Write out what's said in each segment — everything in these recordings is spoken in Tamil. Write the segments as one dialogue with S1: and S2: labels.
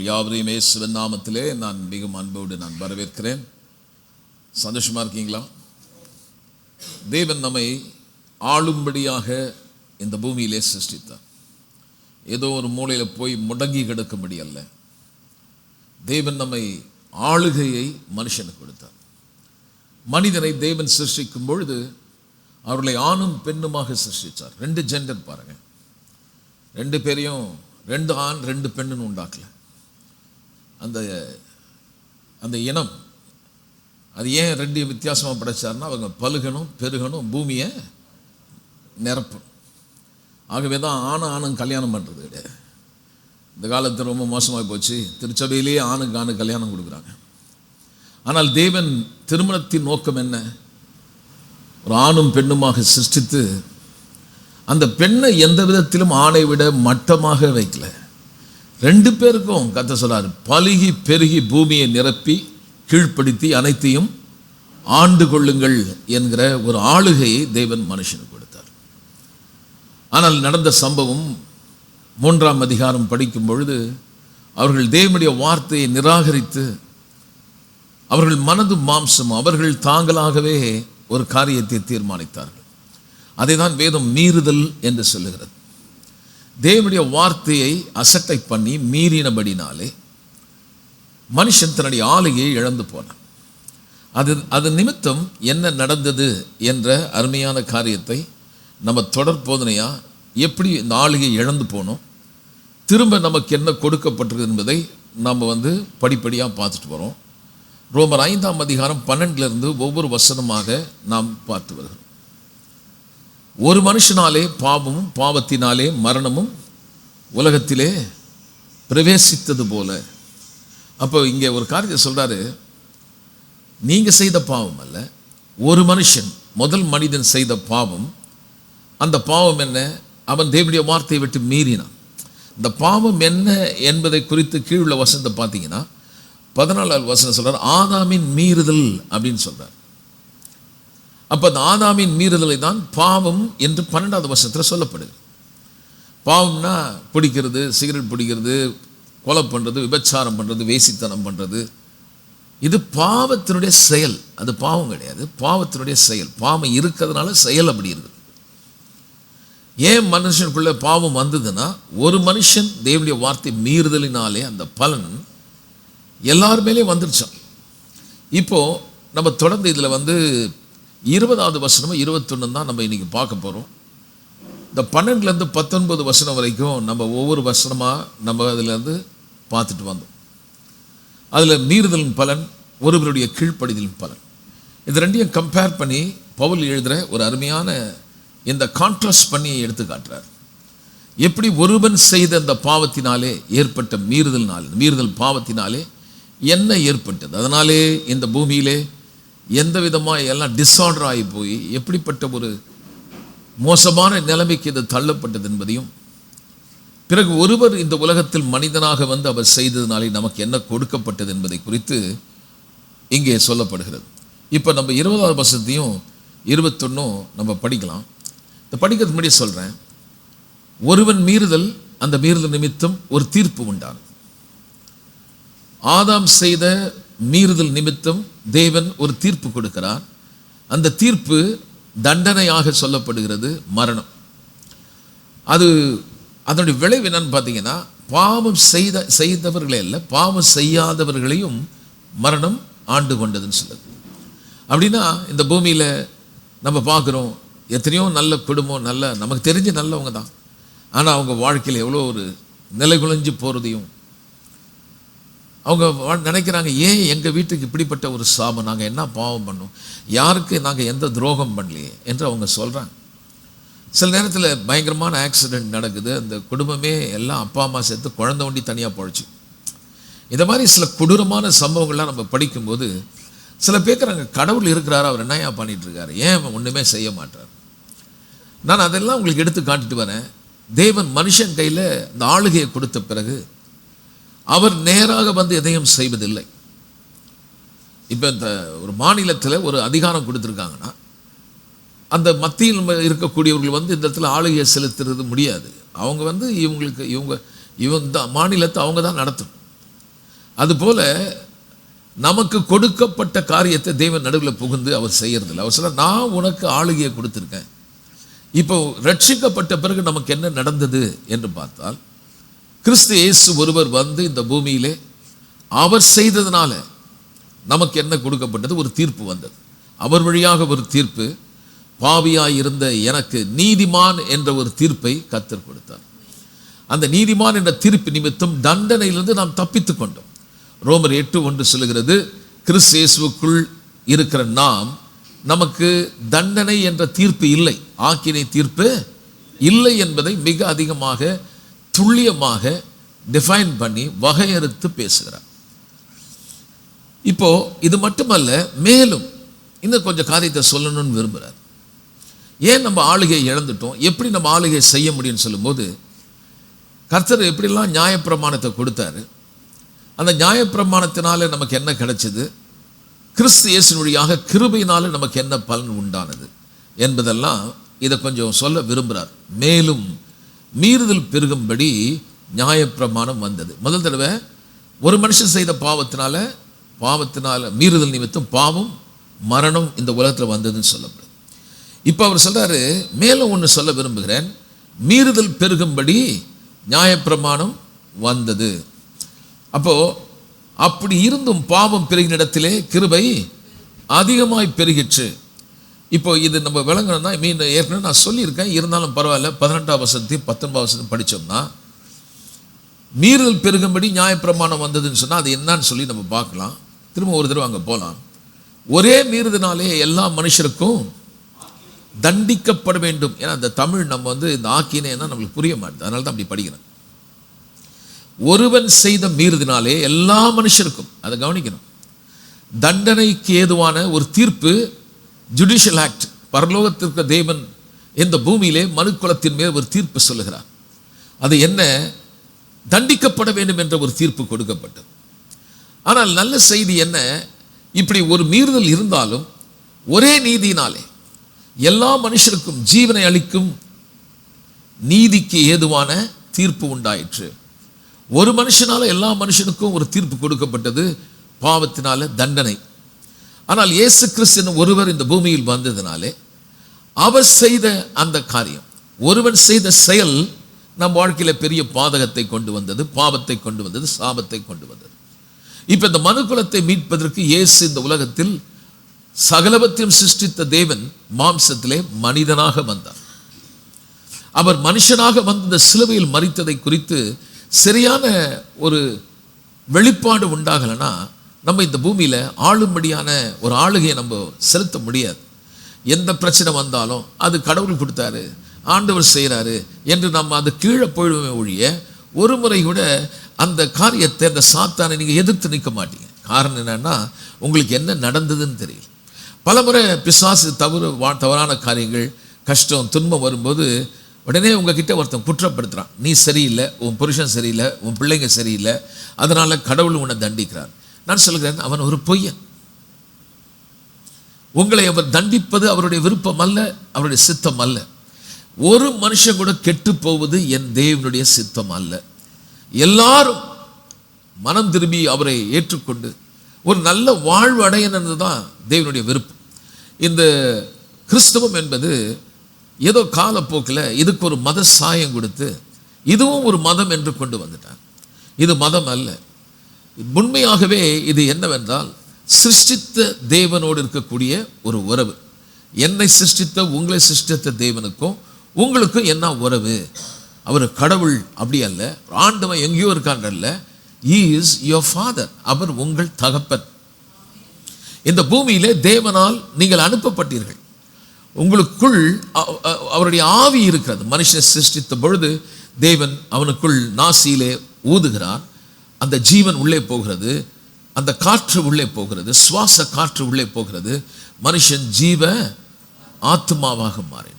S1: உங்கள் யாவரையும் இயேசுவின் நாமத்திலே நான் மிகவும் அன்போடு நான் வரவேற்கிறேன். சந்தோஷமாக இருக்கீங்களா? தேவன் நம்மை ஆளும்படியாக இந்த பூமியிலே சிருஷ்டித்தார். ஏதோ ஒரு மூலையில் போய் முடங்கி கிடக்கும்படி அல்ல. தேவன் நம்மை ஆளுகையை மனுஷனுக்கு கொடுத்தார். மனிதனை தேவன் சிருஷ்டிக்கும் பொழுது அவர்களை ஆணும் பெண்ணுமாக சிருஷ்டித்தார். 2 ஜெண்டர் பாருங்க, 2 பேரையும் 2 ஆண் 2 பெண்ணுன்னு உண்டாக்கல. அந்த இனம் அது ஏன் 2 வித்தியாசமாக படைச்சார்னா அவங்க பலுகணும், பெருகணும், பூமியை நிரப்பணும். ஆகவே தான் ஆணும் கல்யாணம் பண்ணுறது கிடையாது. இந்த காலத்தில் ரொம்ப மோசமாக போச்சு. திருச்சபையிலேயே ஆணுக்கு கல்யாணம் கொடுக்குறாங்க. ஆனால் தேவன் திருமணத்தின் நோக்கம் என்ன? ஒரு ஆணும் பெண்ணுமாக சிருஷ்டித்து அந்த பெண்ணை எந்த விதத்திலும் ஆணை விட மட்டமாக வைக்கல. 2 பேருக்கும் கர்த்தர் சொல்றாரு, பலுகி பெருகி பூமியை நிரப்பி கீழ்ப்படுத்தி அனைத்தையும் ஆண்டு கொள்ளுங்கள் என்கிற ஒரு ஆளுகையை தேவன் மனுஷனுக்கு கொடுத்தார். ஆனால் நடந்த சம்பவம் 3ஆம் அதிகாரம் படிக்கும் பொழுது அவர்கள் தேவனுடைய வார்த்தையை நிராகரித்து அவர்கள் மனது மாம்சம் அவர்கள் தாங்களாகவே ஒரு காரியத்தை தீர்மானித்தார்கள். அதை தான் வேதம் மீறுதல் என்று சொல்லுகிறது. தேவனுடைய வார்த்தையை அசட்டை பண்ணி மீறினபடினாலே மனுஷன் தன்னுடைய ஆளுகையை இழந்து போனான். அது நிமித்தம் என்ன நடந்தது என்ற அருமையான காரியத்தை நம்ம தொடர் போதனையா எப்படி இந்த ஆளுகையை இழந்து போனோம், திரும்ப நமக்கு என்ன கொடுக்கப்பட்டிருக்கு என்பதை நம்ம படிப்படியாக பார்த்துட்டு வரோம். ரோமர் 5ஆம் அதிகாரம் 12 ஒவ்வொரு வசனமாக நாம் பார்த்து வருகிறோம். ஒரு மனுஷனாலே பாவமும் பாவத்தினாலே மரணமும் உலகத்திலே பிரவேசித்தது போல. அப்போ இங்கே ஒரு காரியத்தை சொல்றாரு, நீங்க செய்த பாவம் அல்ல, ஒரு மனுஷன் முதல் மனிதன் செய்த பாவம். அந்த பாவம் என்ன? அவன் தேவனுடைய வார்த்தையை விட்டு மீறினான். இந்த பாவம் என்ன என்பதை குறித்து கீழுள்ள வசனத்தை பார்த்தீங்கன்னா 14ஆவது வசனம் சொல்றார், ஆதாமின் மீறுதல் அப்படின்னு சொல்றார். அப்போ அந்த ஆதாமின் மீறுதலை தான் பாவம் என்று 12ஆவது வசனத்தில் சொல்லப்படுது. பாவம்னா பிடிக்கிறது, சிகரெட் பிடிக்கிறது, கொலை பண்ணுறது, விபச்சாரம் பண்ணுறது, வேசித்தனம் பண்ணுறது, இது பாவத்தினுடைய செயல். அது பாவம் கிடையாது, பாவத்தினுடைய செயல். பாவம் இருக்கிறதுனால செயல் அப்படி இருக்குது. ஏன் மனுஷனுக்குள்ள பாவம் வந்ததுன்னா, ஒரு மனுஷன் தேவனுடைய வார்த்தை மீறுதலினாலே அந்த பலன் எல்லாருமேலே வந்துருச்சான். இப்போ நம்ம தொடர்ந்து இதில் 20ஆவது வசனமும் 21 தான் நம்ம இன்னைக்கு பார்க்க போகிறோம். இந்த 12 19 வசனம் வரைக்கும் நம்ம ஒவ்வொரு வசனமாக நம்ம அதில் பார்த்துட்டு வந்தோம். அதில் மீறுதலின் பலன், ஒருவருடைய கீழ்ப்படிதலின் பலன், இது 2ஐயும் கம்பேர் பண்ணி பவுல் எழுதுகிற ஒரு அருமையான இந்த கான்ட்ராஸ்ட் பண்ணி எடுத்து காட்டுறார். எப்படி ஒருவன் செய்த அந்த பாவத்தினாலே ஏற்பட்ட மீறுதல் பாவத்தினாலே என்ன ஏற்பட்டது, அதனாலே இந்த பூமியிலே எந்த விதமாக எல்லாம் டிஸார்டர் ஆகி போய் எப்படிப்பட்ட ஒரு மோசமான நிலைமைக்கு இது தள்ளப்பட்டது என்பதையும், பிறகு ஒருவர் இந்த உலகத்தில் மனிதனாக அவர் செய்ததினாலே நமக்கு என்ன கொடுக்கப்பட்டது என்பதை குறித்து இங்கே சொல்லப்படுகிறது. இப்போ நம்ம 20ஆவது வசனத்தையும் 21 நம்ம படிக்கலாம். இந்த படிக்கிறதுக்கு முன்னாடி சொல்கிறேன், ஒருவன் மீறுதல், அந்த மீறுதல் நிமித்தம் ஒரு தீர்ப்பு உண்டானது. ஆதாம் செய்த மீறுதல் நிமித்தம் தேவன் ஒரு தீர்ப்பு கொடுக்கிறார். அந்த தீர்ப்பு தண்டனையாக சொல்லப்படுகிறது, மரணம். அதனுடைய விளைவு என்னன்னு பார்த்தீங்கன்னா, பாவம் செய்தவர்களே அல்ல, பாவம் செய்யாதவர்களையும் மரணம் ஆண்டு கொண்டதுன்னு சொல்லுது. அப்படின்னா இந்த பூமியில் நம்ம பார்க்குறோம், எத்தனையோ நல்ல குடும்பம், நல்ல நமக்கு தெரிஞ்ச நல்லவங்க தான், ஆனால் அவங்க வாழ்க்கையில் எவ்வளோ ஒரு நிலைகுலைஞ்சு போகிறதையும், அவங்க நினைக்கிறாங்க, ஏன் எங்கள் வீட்டுக்கு இப்படிப்பட்ட ஒரு சாபம், நாங்கள் என்ன பாவம் பண்ணோம், யாருக்கு நாங்கள் எந்த துரோகம் பண்ணலையே என்று அவங்க சொல்கிறாங்க. சில நேரத்தில் பயங்கரமான ஆக்சிடெண்ட் நடக்குது, அந்த குடும்பமே எல்லாம் அப்பா அம்மா சேர்த்து குழந்தை வண்டி தனியாக போயிடுச்சு. இதை மாதிரி சில கொடூரமான சம்பவங்கள்லாம் நம்ம படிக்கும்போது சில பேருக்குறாங்க, கடவுள் இருக்கிறாரு, அவர் என்னையா பண்ணிகிட்ருக்காரு, ஏன் ஒன்றுமே செய்ய மாட்டார். நான் அதெல்லாம் உங்களுக்கு எடுத்து காட்டிட்டு வரேன். தேவன் மனுஷன் கையில் இந்த ஆளுகையை கொடுத்த பிறகு அவர் நேராக எதையும் செய்வதில்லை. இப்போ இந்த ஒரு மாநிலத்தில் ஒரு அதிகாரம் கொடுத்துருக்காங்கன்னா, அந்த மத்தியில் இருக்கக்கூடியவர்கள் இந்த இடத்துல ஆளுகையை செலுத்துறது முடியாது. அவங்க இவங்க மாநிலத்தை அவங்க தான் நடத்தணும். அதுபோல நமக்கு கொடுக்கப்பட்ட காரியத்தை தேவன் நடுவில் புகுந்து அவர் செய்யறதில்லை. அவர் சொல்ல, நான் உனக்கு ஆளுகையை கொடுத்துருக்கேன். இப்போ ரட்சிக்கப்பட்ட பிறகு நமக்கு என்ன நடந்தது என்று பார்த்தால், கிறிஸ்து இயேசு ஒருவர் வந்து இந்த பூமியிலே அவர் செய்ததுனால நமக்கு என்ன கொடுக்கப்பட்டது? ஒரு தீர்ப்பு வந்தது. அவர் வழியாக ஒரு தீர்ப்பு. பாவியாய் இருந்த எனக்கு நீதிமான் என்ற ஒரு தீர்ப்பை கர்த்தர் கொடுத்தார். அந்த நீதிமான் என்ற தீர்ப்பு நிமித்தம் தண்டனையிலிருந்து நாம் தப்பித்து கொண்டோம். ரோமர் 8:1 சொல்லுகிறது, கிறிஸ்து இயேசுவுக்குள் இருக்கிற நாம், நமக்கு தண்டனை என்ற தீர்ப்பு இல்லை, ஆக்கினை தீர்ப்பு இல்லை என்பதை மிக அதிகமாக துல்லியமாக டிஃபைன் பண்ணி வகையறுத்து பேசுகிறார். இப்போ இது மட்டுமல்ல, மேலும் இன்னும் கொஞ்சம் காரியத்தை சொல்லணும்னு விரும்புகிறார். ஏன் நம்ம ஆளுகையை இழந்துட்டோம், எப்படி நம்ம ஆளுகை செய்ய முடியும்னு சொல்லும்போது, கர்த்தர் எப்படிலாம் நியாயப்பிரமாணத்தை கொடுத்தாரு, அந்த நியாயப்பிரமாணத்தினால நமக்கு என்ன கிடைச்சது, கிறிஸ்து இயேசுவின் வழியாக கிருபையினால நமக்கு என்ன பலன் உண்டானது என்பதெல்லாம் இதை கொஞ்சம் சொல்ல விரும்புகிறார். மேலும் மீறுதல் பெருகும்படி நியாயப்பிரமாணம் வந்தது. முதல் தடவை ஒரு மனுஷன் செய்த பாவத்தினால மீறுதல் நிமித்தம் பாவம், மரணம் இந்த உலகத்தில் வந்ததுன்னு சொல்லப்படுது. இப்போ அவர் சொல்றாரு, மேலும் ஒன்று சொல்ல விரும்புகிறேன், மீறுதல் பெருகும்படி நியாயப்பிரமாணம் வந்தது. அப்போ அப்படி இருந்தும் பாவம் பெருகின இடத்திலே கிருபை அதிகமாய் பெருகிற்று. இப்போ இது நம்ம விளங்கணும்னா, ஏற்கனவே நான் சொல்லியிருக்கேன், இருந்தாலும் பரவாயில்ல, 18ஆம் வசனத்தையும் 19ஆம் வசனத்தையும் படித்தோம்னா, மீறுதல் பெருகும்படி நியாயப்பிரமாணம் வந்ததுன்னு சொன்னால் அது என்னன்னு சொல்லி நம்ம பார்க்கலாம். திரும்ப ஒரு தடவை அங்கே போகலாம். ஒரே மீறுதனாலே எல்லா மனுஷருக்கும் தண்டிக்கப்பட வேண்டும். ஏன்னா அந்த தமிழ் நம்ம இந்த ஆக்கினேன்னா நம்மளுக்கு புரிய மாட்டேது, அதனால தான் அப்படி படிக்கிறேன். ஒருவன் செய்த மீறுதினாலே எல்லா மனுஷருக்கும், அதை கவனிக்கணும், தண்டனைக்கு ஏதுவான ஒரு தீர்ப்பு, ஜுடிஷியல் ஆக்ட், பரலோகத்திற்கு தேவன் இந்த பூமியிலே மனுக்குலத்தின் மேல் ஒரு தீர்ப்பு சொல்லுகிறார். அது என்ன? தண்டிக்கப்பட வேண்டும் என்ற ஒரு தீர்ப்பு கொடுக்கப்பட்டது. ஆனால் நல்ல செய்தி என்ன? இப்படி ஒரு மீறுதல் இருந்தாலும் ஒரே நீதியினாலே எல்லா மனுஷருக்கும் ஜீவனை அளிக்கும் நீதிக்கு ஏதுவான தீர்ப்பு உண்டாயிற்று. ஒரு மனுஷனால எல்லா மனுஷனுக்கும் ஒரு தீர்ப்பு கொடுக்கப்பட்டது, பாவத்தினால தண்டனை. ஆனால் இயேசு கிறிஸ்து ஒருவர் இந்த பூமியில் வந்ததினாலே அவர் செய்த அந்த காரியம், ஒருவன் செய்த செயல் நம் வாழ்க்கையில் பெரிய பாதகத்தை கொண்டு வந்தது, பாவத்தை கொண்டு வந்தது, சாபத்தை கொண்டு வந்தது. இப்போ இந்த மனுக்குலத்தை மீட்பதற்கு இயேசு இந்த உலகத்தில் சகலவற்றையும் சிருஷ்டித்த தேவன் மாம்சத்திலே மனிதனாக வந்தார். அவர் மனுஷனாக வந்த சிலுவையில் மரித்ததை குறித்து சரியான ஒரு வெளிப்பாடு உண்டாகலைன்னா நம்ம இந்த பூமியில் ஆளும்படியான ஒரு ஆளுகையை நம்ம செலுத்த முடியாது. எந்த பிரச்சனை வந்தாலும் அது கடவுள் கொடுத்தாரு, ஆண்டவர் செய்கிறாரு என்று நம்ம அது கீழே போயிடுவே ஒழிய ஒரு முறை கூட அந்த காரியத்தை, அந்த சாத்தானை நீங்கள் எதிர்த்து நிற்க மாட்டீங்க. காரணம் என்னன்னா, உங்களுக்கு என்ன நடந்ததுன்னு தெரியல. பலமுறை பிசாசு தவறான காரியங்கள், கஷ்டம், துன்பம் வரும்போது உடனே உங்ககிட்ட ஒருத்தன் குற்றப்படுத்துகிறான், நீ சரியில்லை, உன் புருஷன் சரியில்லை, உன் பிள்ளைங்க சரியில்லை, அதனால் கடவுள் உன்னை தண்டிக்கிறார். நான் சொல்கிறேன், அவன் ஒரு பொய்யன். உங்களை அவர் தண்டிப்பது அவருடைய விருப்பம் அல்ல, அவருடைய சித்தம் அல்ல. ஒரு மனுஷன் கூட கெட்டு போவது என் தேவனுடைய சித்தம் அல்ல. எல்லாரும் மனம் திரும்பி அவரை ஏற்றுக்கொண்டு ஒரு நல்ல வாழ்வு அடையணுன்னு தான் தேவனுடைய விருப்பம். இந்த கிறிஸ்தவம் என்பது ஏதோ காலப்போக்கில் இதுக்கு ஒரு மத சாயம் கொடுத்து இதுவும் ஒரு மதம் என்று கொண்டு வந்துட்டார். இது மதம் அல்ல. உண்மையாகவே இது என்னவென்றால், சிருஷ்டித்த தேவனோடு இருக்கக்கூடிய ஒரு உறவு. என்னை சிருஷ்டித்த, உங்களை சிருஷ்டித்த தேவனுக்கும் உங்களுக்கும் என்ன உறவு? அவர் கடவுள் அப்படி அல்ல, ஆண்டவன் எங்கேயோ இருக்கான்றல்ல, he is your father, அவர் உங்கள் தகப்பன். இந்த பூமியிலே தேவனால் நீங்கள் அனுப்பப்பட்டீர்கள். உங்களுக்குள் அவருடைய ஆவி இருக்கிறது. மனுஷனை சிருஷ்டித்த பொழுது தேவன் அவனுக்குள் நாசியிலே ஊதுகிறார், அந்த ஜீவன் உள்ளே போகிறது, அந்த காற்று உள்ளே போகிறது, சுவாச காற்று உள்ளே போகிறது, மனுஷன் ஜீவ ஆத்மாவாக மாறினான்.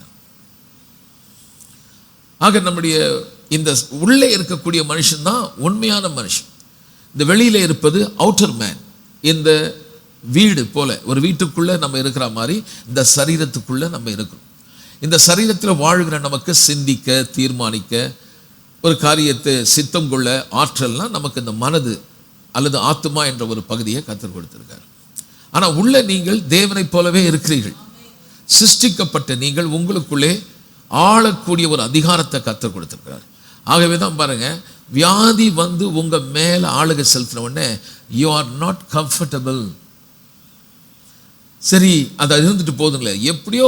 S1: ஆக நம்முடைய இந்த உள்ளே இருக்கக்கூடிய மனுஷன் தான் உண்மையான மனுஷன். இந்த வெளியில இருப்பது அவுட்டர் மேன். இந்த வீடு போல ஒரு வீட்டுக்குள்ளே நம்ம இருக்கிற மாதிரி இந்த சரீரத்துக்குள்ளே நம்ம இருக்கிறோம். இந்த சரீரத்தில் வாழ்கிற நமக்கு சிந்திக்க, தீர்மானிக்க, ஒரு காரியத்தை சித்தம் கொள்ள ஆற்றல்னா நமக்கு இந்த மனது அல்லது ஆத்துமா என்ற ஒரு பகுதியை கர்த்தர் கொடுத்திருக்கார். ஆனால் உள்ள நீங்கள் தேவனைப் போலவே இருக்கிறீர்கள். சிருஷ்டிக்கப்பட்ட நீங்கள் உங்களுக்குள்ளே ஆளக்கூடிய ஒரு அதிகாரத்தை கர்த்தர் கொடுத்திருக்கிறார். ஆகவே தான் பாருங்க, வியாதி வந்து உங்க மேல ஆளுகை செலுத்தின உடனே யூ ஆர் நாட் கம்ஃபர்டபுள். சரி, அதை இருந்துட்டு போதுங்களே, எப்படியோ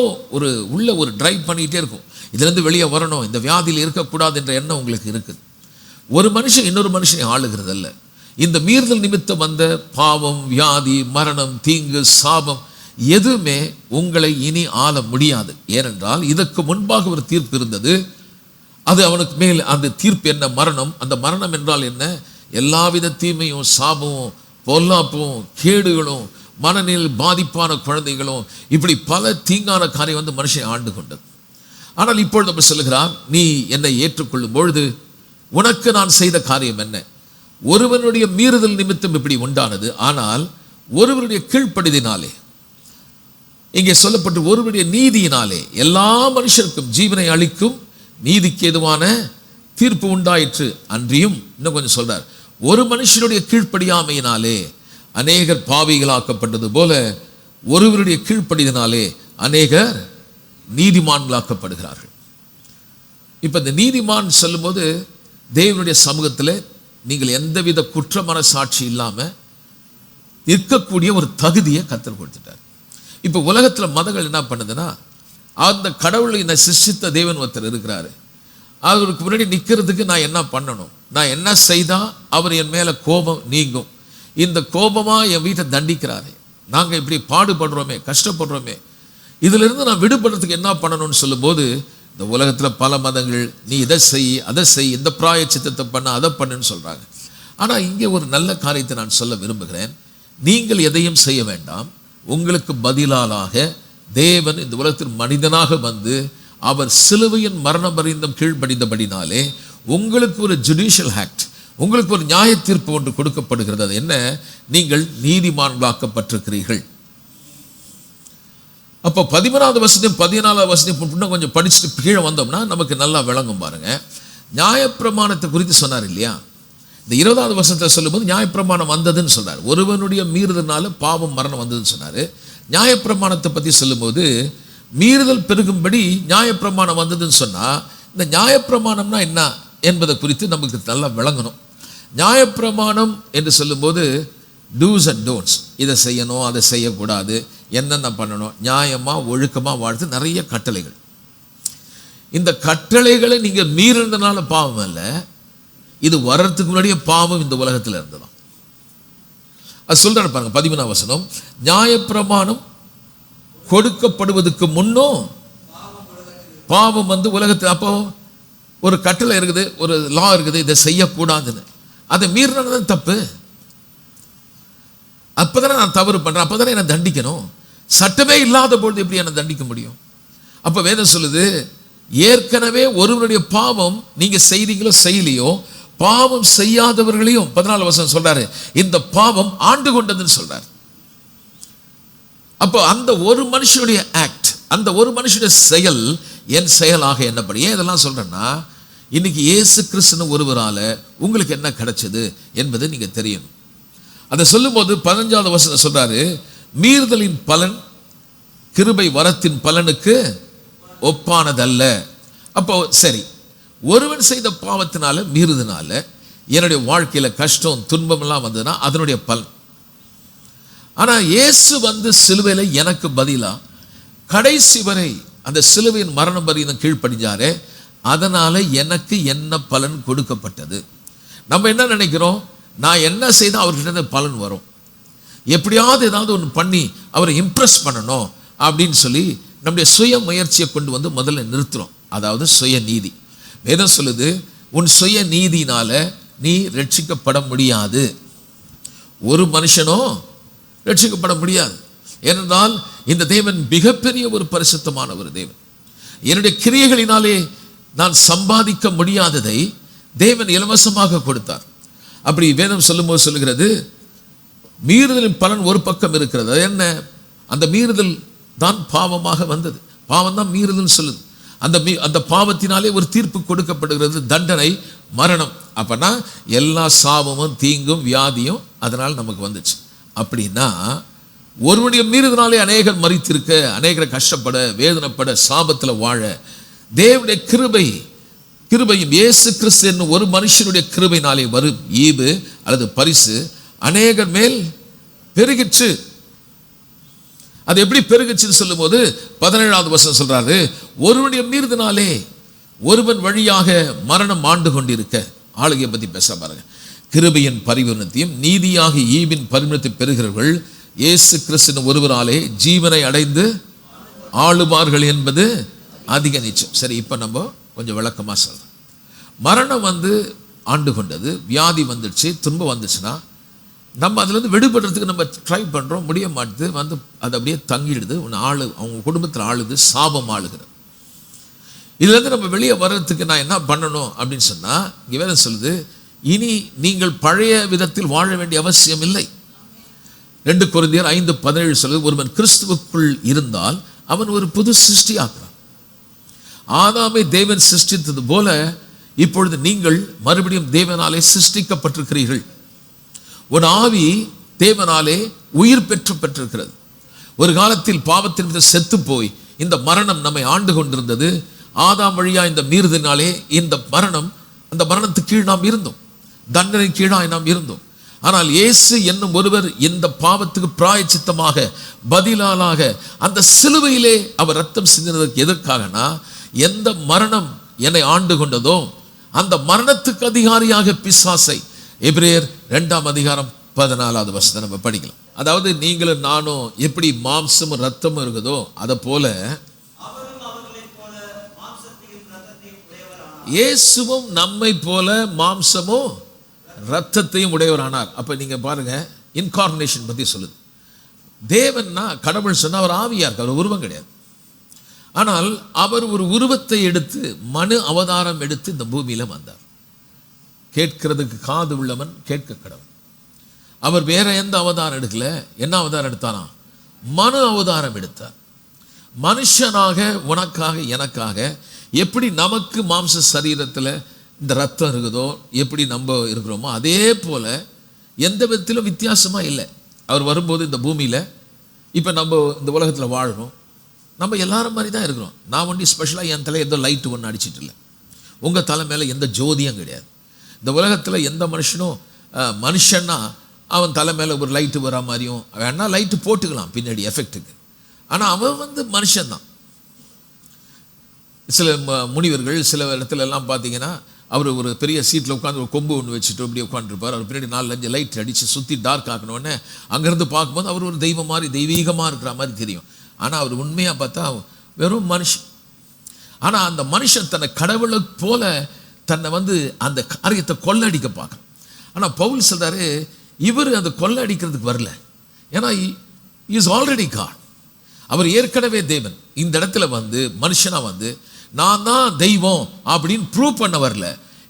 S1: உள்ள ஒரு டிரைவ் பண்ணிக்கிட்டே இருக்கும். இதுலேருந்து வெளியே வரணும், இந்த வியாதியில் இருக்கக்கூடாது என்ற எண்ணம் உங்களுக்கு இருக்குது. ஒரு மனுஷன் இன்னொரு மனுஷனை ஆளுகிறது அல்ல. இந்த மீறுதல் நிமித்தம் வந்த பாவம், வியாதி, மரணம், தீங்கு, சாபம் எதுவுமே உங்களை இனி ஆள முடியாது. ஏனென்றால் இதற்கு முன்பாக ஒரு தீர்ப்பு இருந்தது. அது அவனுக்கு மேல் அந்த தீர்ப்பு என்ன? மரணம். அந்த மரணம் என்றால் என்ன? எல்லாவித தீமையும், சாபமும், பொல்லாப்பும், கேடுகளும், மனநிலை பாதிப்பான குழந்தைகளும், இப்படி பல தீங்கான காரியம் வந்து மனுஷனை ஆண்டு கொண்டது. ஆனால் இப்பொழுது நம்ம சொல்லுகிறார், நீ என்னை ஏற்றுக்கொள்ளும் பொழுது உனக்கு நான் செய்த காரியம் என்ன? ஒருவனுடைய மீறுதல் நிமித்தம் இப்படி உண்டானது, ஆனால் ஒருவருடைய கீழ்ப்படிதினாலே, இங்கே சொல்லப்பட்டு ஒருவருடைய நீதியினாலே எல்லா மனுஷருக்கும் ஜீவனை அளிக்கும் நீதிக்கு ஏதுவான தீர்ப்பு உண்டாயிற்று. அன்றியும் இன்னும் கொஞ்சம் சொல்றார், ஒரு மனுஷனுடைய கீழ்ப்படியாமையினாலே அநேகர் பாவிகளாக்கப்பட்டது போல ஒருவருடைய கீழ்ப்படிதினாலே அநேகர் நீதிமான்களாக்கப்படுகிறார்கள். இப்போ இந்த நீதிமான் சொல்லும்போது தேவனுடைய சமூகத்தில் நீங்கள் எந்தவித குற்றமான சாட்சி இல்லாமல் இருக்கக்கூடிய ஒரு தகுதியை கர்த்தர் கொடுத்துட்டார். இப்போ உலகத்தில் மதங்கள் என்ன பண்ணுதுன்னா, அந்த கடவுளை என்னை சிருஷ்டித்த தேவன் ஒருத்தர் இருக்கிறாரு, அவருக்கு முன்னாடி நிற்கிறதுக்கு நான் என்ன பண்ணணும், நான் என்ன செய்தால் அவர் என் மேலே கோபம் நீங்கும், இந்த கோபமாக என் வீட்டை தண்டிக்கிறாரு, நாங்கள் இப்படி பாடுபடுறோமே, கஷ்டப்படுறோமே, இதிலிருந்து நான் விடுபடுறதுக்கு என்ன பண்ணணும்னு சொல்லும்போது, இந்த உலகத்தில் பல மதங்கள் நீ இதை செய், அதை செய், இந்த பிராயச்சித்தத்தை பண்ண, அதை பண்ணுன்னு சொல்கிறாங்க. ஆனால் இங்கே ஒரு நல்ல காரியத்தை நான் சொல்ல விரும்புகிறேன். நீங்கள் எதையும் செய்ய வேண்டாம். உங்களுக்கு பதிலாக தேவன் இந்த உலகத்தில் மனிதனாக வந்து அவர் சிலுவையின் மரண பரியந்தம் கீழ்ப்படிந்தபடினாலே உங்களுக்கு ஒரு ஜுடிஷியல் ஆக்ட், உங்களுக்கு ஒரு நியாய தீர்ப்பு ஒன்று கொடுக்கப்படுகிறது. அது என்ன? நீங்கள் நீதிமான்களாக்கப்பட்டிருக்கிறீர்கள். அப்போ 13வது வசனம் 14வது வசனம் இன்னும் கொஞ்சம் படிச்சுட்டு கீழே வந்தோம்னா நமக்கு நல்லா விளங்கும். பாருங்க, நியாயப்பிரமாணத்தை குறித்து சொன்னார் இல்லையா? இந்த 20வது வசனத்தை சொல்லும்போது நியாயப்பிரமாணம் வந்ததுன்னு சொன்னார். ஒருவனுடைய மீறுதல்னால பாவம், மரணம் வந்ததுன்னு சொன்னார். நியாயப்பிரமாணத்தை பற்றி சொல்லும்போது மீறுதல் பெருகும்படி நியாயப்பிரமாணம் வந்ததுன்னு சொன்னால், இந்த நியாயப்பிரமாணம்னா என்ன என்பதை குறித்து நமக்கு நல்லா விளங்கணும். நியாயப்பிரமாணம் என்று சொல்லும்போது டூஸ் அண்ட் டோன்ட்ஸ், இதை செய்யணும், அதை செய்யக்கூடாது, என்னென்ன பண்ணணும், நியாயமாக ஒழுக்கமாக வாழ்த்து நிறைய கட்டளைகள். இந்த கட்டளைகளை நீங்கள் மீறினதுனால பாவம் அல்ல, இது வர்றதுக்கு முன்னாடியே பாவம் இந்த உலகத்தில் இருந்ததாம். அது சொல்றாரு பாருங்க, 13வது வசனம், நியாயப்பிரமாணம் கொடுக்கப்படுவதற்கு முன்னும் பாவம் வந்து உலகத்தில். அப்போ ஒரு கட்டளை இருக்குது, ஒரு லா இருக்குது, இதை செய்யக்கூடாதுன்னு, அதை மீறினது தப்பு. அப்போதானே நான் தவறு பண்ணுறேன், அப்போதானே என்னை தண்டிக்கணும். சட்டமே இல்லாத பொழுது எப்படி என்னை தண்டிக்க முடியும்? அப்போ வேதம் சொல்லுது, ஏற்கனவே ஒருவருடைய பாவம் நீங்கள் செய்றீங்களோ செய்யலையோ, பாவம் செய்யாதவர்களையும் 14வது வசனம் சொல்றாரு, இந்த பாவம் ஆண்டு கொண்டதுன்னு சொல்றாரு. அப்போ அந்த ஒரு மனுஷனுடைய ஆக்ட், அந்த ஒரு மனுஷனுடைய செயல் என் செயலாக என்னப்படி. ஏன் இதெல்லாம் சொல்றேன்னா, இன்னைக்கு இயேசு கிறிஸ்துவின் ஒருவரால் உங்களுக்கு என்ன கிடைச்சது என்பது நீங்க தெரியணும். அதை சொல்லும்போது 15வது வசனம் சொல்றாரு, மீறுதலின் பலன் கிருபை வரத்தின் பலனுக்கு ஒப்பானதல்ல. அப்போ சரி, ஒருவன் செய்த பாவத்தினால, மீறுதனால என்னுடைய வாழ்க்கையில் கஷ்டம், துன்பம் எல்லாம் வந்ததுன்னா அதனுடைய பலன். ஆனால் இயேசு வந்து சிலுவையில் எனக்கு பதிலாக கடைசி வரை அந்த சிலுவையின் மரணம் பரியந்தம் கீழ்ப்படிஞ்சாரே, அதனால எனக்கு என்ன பலன் கொடுக்கப்பட்டது. நம்ம என்ன நினைக்கிறோம், நான் என்ன செய்தால் அவர்கிட்ட பலன் வரும், எப்படியாவது ஏதாவது ஒன்று பண்ணி அவரை இம்ப்ரெஸ் பண்ணணும் அப்படின்னு சொல்லி நம்முடைய சுய முயற்சியை கொண்டு வந்து முதல்ல நிறுத்துறோம். அதாவது சுய நீதி. வேதம் சொல்லுது, உன் சுய நீதினால நீ ரட்சிக்கப்பட முடியாது. ஒரு மனுஷனும் ரட்சிக்கப்பட முடியாது. ஏனென்றால் இந்த தேவன் மிகப்பெரிய ஒரு பரிசுத்தமான ஒரு தேவன். என்னுடைய கிரியைகளினாலே நான் சம்பாதிக்க முடியாததை தேவன் இலவசமாக கொடுத்தார். அப்படி வேதம் சொல்லும்போது சொல்லுகிறது, மீறுதலின் பலன் ஒரு பக்கம் இருக்கிறது. அது என்ன? அந்த மீறுதல் தான் பாவமாக வந்தது. பாவம் தான் மீறுதல் சொல்லுது. அந்த பாவத்தினாலே ஒரு தீர்ப்பு கொடுக்கப்படுகிறது, தண்டனை, மரணம். அப்பனா எல்லா சாபமும், தீங்கும், வியாதியும் அதனால் நமக்கு வந்துச்சு. அப்படின்னா ஒருவனுடைய மீறுதனாலே அநேகர் மரித்திருக்க, அநேகர் கஷ்டப்பட, வேதனைப்பட, சாபத்தில் வாழ தேவனுடைய கிருபையும் இயேசு கிறிஸ்து என்னும் ஒரு மனுஷனுடைய கிருபையினாலே வரும் ஈவு அல்லது பரிசு அநேகர் மேல் பெருகிற்று. அது எப்படி பெருகிச்சுன்னு சொல்லும் போது 17வது வசனம் சொல்றாரு, ஒருவனுடைய மீறுதனாலே ஒருவன் வழியாக மரணம் ஆண்டு கொண்டிருக்க. ஆளுகையை பற்றி பேச பாருங்க. கிருபையின் பரிபூரணத்தையும் நீதியாக ஈவின் பரிபூரணத்தை பெறுகிறவர்கள் இயேசு கிறிஸ்து ஒருவராலே ஜீவனை அடைந்து ஆளுவார்கள் என்பது அதிக நிச்சயம். சரி, இப்போ நம்ம கொஞ்சம் விளக்கமாக சொல்கிறோம். மரணம் ஆண்டு கொண்டது, வியாதி வந்துடுச்சு, திரும்ப வந்துச்சுன்னா நம்ம அதுலேருந்து விடுபடுறதுக்கு நம்ம ட்ரை பண்ணுறோம், முடிய மாட்டுது, அது அப்படியே தங்கிடுது, அவங்க குடும்பத்தில் ஆளுது, சாபம் ஆளுகிற. இதுலேருந்து நம்ம வெளியே வர்றதுக்கு நான் என்ன பண்ணணும் அப்படின்னு சொன்னால், இங்கே வேதம் சொல்லுது, இனி நீங்கள் பழைய விதத்தில் வாழ வேண்டிய அவசியம் இல்லை. 2 கொரிந்தியர் 5:17 சொல்லுது, ஒருவன் கிறிஸ்துவுக்குள் இருந்தால் அவன் ஒரு புது சிருஷ்டி ஆகிறான். ஆதாமை தேவன் சிருஷ்டித்தது போல இப்பொழுது நீங்கள் மறுபடியும் தேவனாலே சிருஷ்டிக்கப்பட்டிருக்கிறீர்கள். ஒரு ஆவி தேவனாலே உயிர் பெற்றிருக்கிறது. ஒரு காலத்தில் பாவத்தின் மீது செத்து போய் இந்த மரணம் நம்மை ஆண்டு கொண்டிருந்தது. ஆதாம் வழியா இந்த மீறுதலினாலே அந்த மரணத்துக்கு கீழ் நாம் இருந்தோம், தண்டனை கீழாய் நாம் இருந்தோம். ஆனால் இயேசு என்னும் ஒருவர் இந்த பாவத்துக்கு பிராயச்சித்தமாக பதிலாக அந்த சிலுவையிலே அவர் ரத்தம் சிந்தினதற்கு எதற்காகனா, எந்த மரணம் என்னை ஆண்டு கொண்டதோ அந்த மரணத்துக்கு அதிகாரியாக பிசாசை எபிரேயர் 2:14 வசனம் நம்ம படிக்கலாம். அதாவது நீங்களும் நானும் எப்படி மாம்சமும் ரத்தமும் இருக்குதோ அதை போல இயேசுவும் நம்மை போல மாம்சமும் ரத்தத்தையும் உடையவரானார். அப்ப நீங்க பாருங்க, இன்கார்னேஷன் பத்தி சொல்லுது. தேவன்னா கடவுள் சொன்னா அவர் ஆவியா இருக்கு, அவர் உருவம் கிடையாது. ஆனால் அவர் ஒரு உருவத்தை எடுத்து மனு அவதாரம் எடுத்து இந்த பூமியில வந்தார். கேட்கிறதுக்கு காது உள்ளவன் கேட்க கடவன். அவர் வேற எந்த அவதாரம் எடுக்கல. என்ன அவதாரம் எடுத்தானா? மனு அவதாரம் எடுத்தார். மனுஷனாக உனக்காக எனக்காக எப்படி நமக்கு மாம்ச சரீரத்தில் இந்த ரத்தம் இருக்குதோ, எப்படி நம்ம இருக்கிறோமோ அதே போல எந்த விதத்திலும் வித்தியாசமா இல்லை. அவர் வரும்போது இந்த பூமியில இப்போ நம்ம இந்த உலகத்தில் வாழ்கிறோம், நம்ம எல்லாரும் மாதிரி தான் இருக்கிறோம். நான் ஒண்டி ஸ்பெஷலாக என் தலை எந்த லைட்டு ஒன்று அடிச்சிட்டு இல்லை, உங்கள் தலை மேலே எந்த ஜோதியும் கிடையாது. இந்த உலகத்தில் எந்த மனுஷனும் மனுஷன்னா அவன் தலை மேலே ஒரு லைட்டு வர மாதிரியும் வேணா லைட்டு போட்டுக்கலாம் பின்னாடி எஃபெக்ட்டுக்கு. ஆனால் அவன் மனுஷன்தான். சில முனிவர்கள் சில இடத்துல எல்லாம் பார்த்தீங்கன்னா அவர் ஒரு பெரிய சீட்டில் உட்காந்து ஒரு கொம்பு ஒன்று வச்சுட்டு அப்படி உட்காந்துருப்பார். அவர் பின்னாடி 4-5 லைட் அடித்து சுற்றி டார்க் ஆக்கணுன்னே அங்கேருந்து பார்க்கும்போது அவர் ஒரு தெய்வம் மாதிரி தெய்வீகமாக இருக்கிற மாதிரி தெரியும். ஆனால் அவர் உண்மையாக பார்த்தா வெறும் மனுஷன். ஆனால் அந்த மனுஷன் தன்னை கடவுளை போல தன்னை அந்த காரியத்தை கொள்ளடிக்க பார்க்குறான். ஆனால் பவுல் சொல்றாரு, இவர் அந்த கொள்ளடிக்கிறதுக்கு வரல. ஏன்னா இஸ் ஆல்ரெடி காட். அவர் ஏற்கனவே தேவன். இந்த இடத்துல மனுஷனா நான் தான் தெய்வம் அப்படின்னு ப்ரூவ் பண்ண வரல.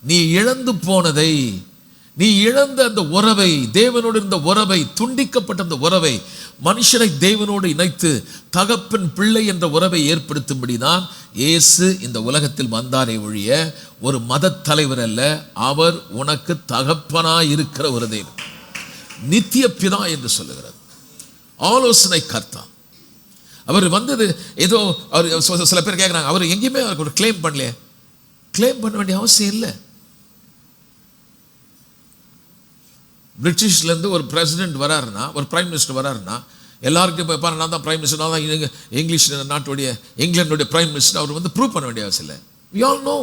S1: நீ இழந்து போனதை, நீ இழந்த அந்த உறவை, தேவனோடு இருந்த உறவை, துண்டிக்கப்பட்ட அந்த உறவை மனுஷனை தேவனோடு இணைத்து தகப்பன் பிள்ளை என்ற உறவை ஏற்படுத்தும்படிதான் இயேசு இந்த உலகத்தில் வந்தாரே ஒழிய ஒரு மத தலைவர் அல்ல. அவர் உனக்கு தகப்பனாய் இருக்கிற ஒரு தேவன், நித்திய பிதா என்று சொல்லுகிறது, ஆலோசனை கர்த்தா. அவர் வந்தது ஏதோ அவர் சில பேர் கேட்குறாங்க, அவர் எங்கேயுமே அவருக்கு ஒரு கிளைம் பண்ணலையே. கிளைம் பண்ண வேண்டிய அவசியம் இல்லை. பிரிட்டிஷ்லேருந்து ஒரு பிரசிடென்ட் வராருன்னா, ஒரு பிரைம் மினிஸ்டர் வராருன்னா எல்லாருக்கும் இப்போ பாரு, நான் தான் பிரைம் மினிஸ்டர், நான் தான் இங்கிலீஷ் நாட்டுடைய இங்கிலாந்துடைய பிரைம் மினிஸ்டர், அவர் ப்ரூவ் பண்ண வேண்டிய அவசியம் இல்லை. We all know.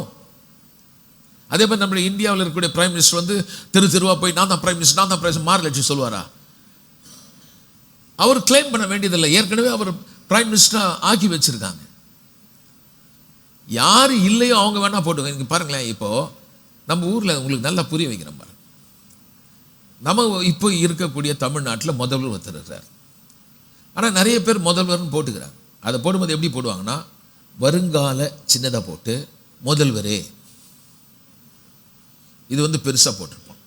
S1: அதே மாதிரி நம்மளுடைய இந்தியாவில் இருக்கக்கூடிய பிரைம் மினிஸ்டர் தெருவா போய் நான் தான் பிரைம் மினிஸ்டர், நான் தான் பிரைம் மாறலட்சி சொல்லுவாரா? அவர் கிளைம் பண்ண வேண்டியதில்லை. ஏற்கனவே அவர் பிரைம் மினிஸ்டர் ஆக்கி வச்சிருக்காங்க. யார் இல்லையோ அவங்க வேணா போட்டுங்க. நீங்க பாருங்களேன், இப்போ நம்ம ஊரில் உங்களுக்கு நல்லா புரிய வைக்கிறேன் பாருங்க. நம்ம இப்போ இருக்கக்கூடிய தமிழ்நாட்டில் முதல்வர் ஒருத்தர் இருக்கிறார். ஆனால் நிறைய பேர் முதல்வர்னு போட்டுக்கிறாங்க. அதை போடும்போது எப்படி போடுவாங்கன்னா, வருங்கால சின்னதாக போட்டு முதல்வரே, இது பெருசாக போட்டிருப்போம்.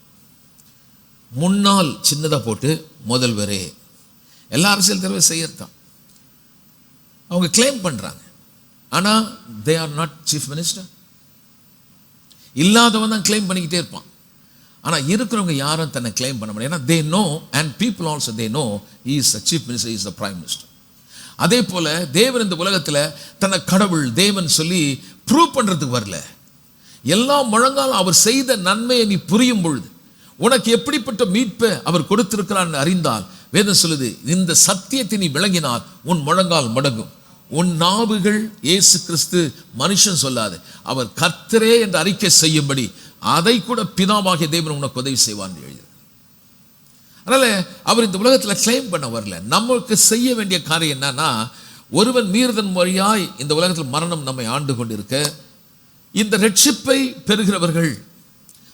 S1: முன்னாள் சின்னதாக போட்டு முதல்வரே. எல்லா அரசியல் தலைவர் செய்யறதான் அவங்க கிளைம் பண்றாங்க. ஆனால் they are not chief minister. இல்லாதவன் தான் கிளைம் பண்ணிக்கிட்டே இருப்பான். ஆனால் இருக்கிறவங்க யாரும் தன்னை கிளைம் பண்ண முடியாது. ஏன்னா they know, and people also they know is the chief minister, is the prime minister. அதே போல தேவன் இந்த உலகத்தில் தன்னை கடவுள் தேவன் சொல்லி ப்ரூவ் பண்ணுறதுக்கு வரல. எல்லா முழங்காலும் அவர் செய்த நன்மையை நீ புரியும் பொழுது, உனக்கு எப்படிப்பட்ட மீட்பை அவர் கொடுத்திருக்கிறான்னு அறிந்தால், வேதம் சொல்லுது, இந்த சத்தியத்தை நீ விளங்கினால் உன் முழங்கால் மடங்கும். உன் நாவுகள் இயேசு கிறிஸ்து மனுஷன் சொல்லாது, அவர் கர்த்தரே என்று அறிக்கை செய்யும்படி அதை கூட பிதாவாகிய தேவன் உனக்கு உதவி செய்வான்னு எழுதி. அதனால அவர் இந்த உலகத்தில் கிளைம் பண்ண வரல. நமக்கு செய்ய வேண்டிய காரியம் என்னன்னா, ஒருவன் மீறுதன் வழியாய் இந்த உலகத்தில் மரணம் நம்மை ஆண்டு கொண்டிருக்க, இந்த ரட்சிப்பை பெறுகிறவர்கள்,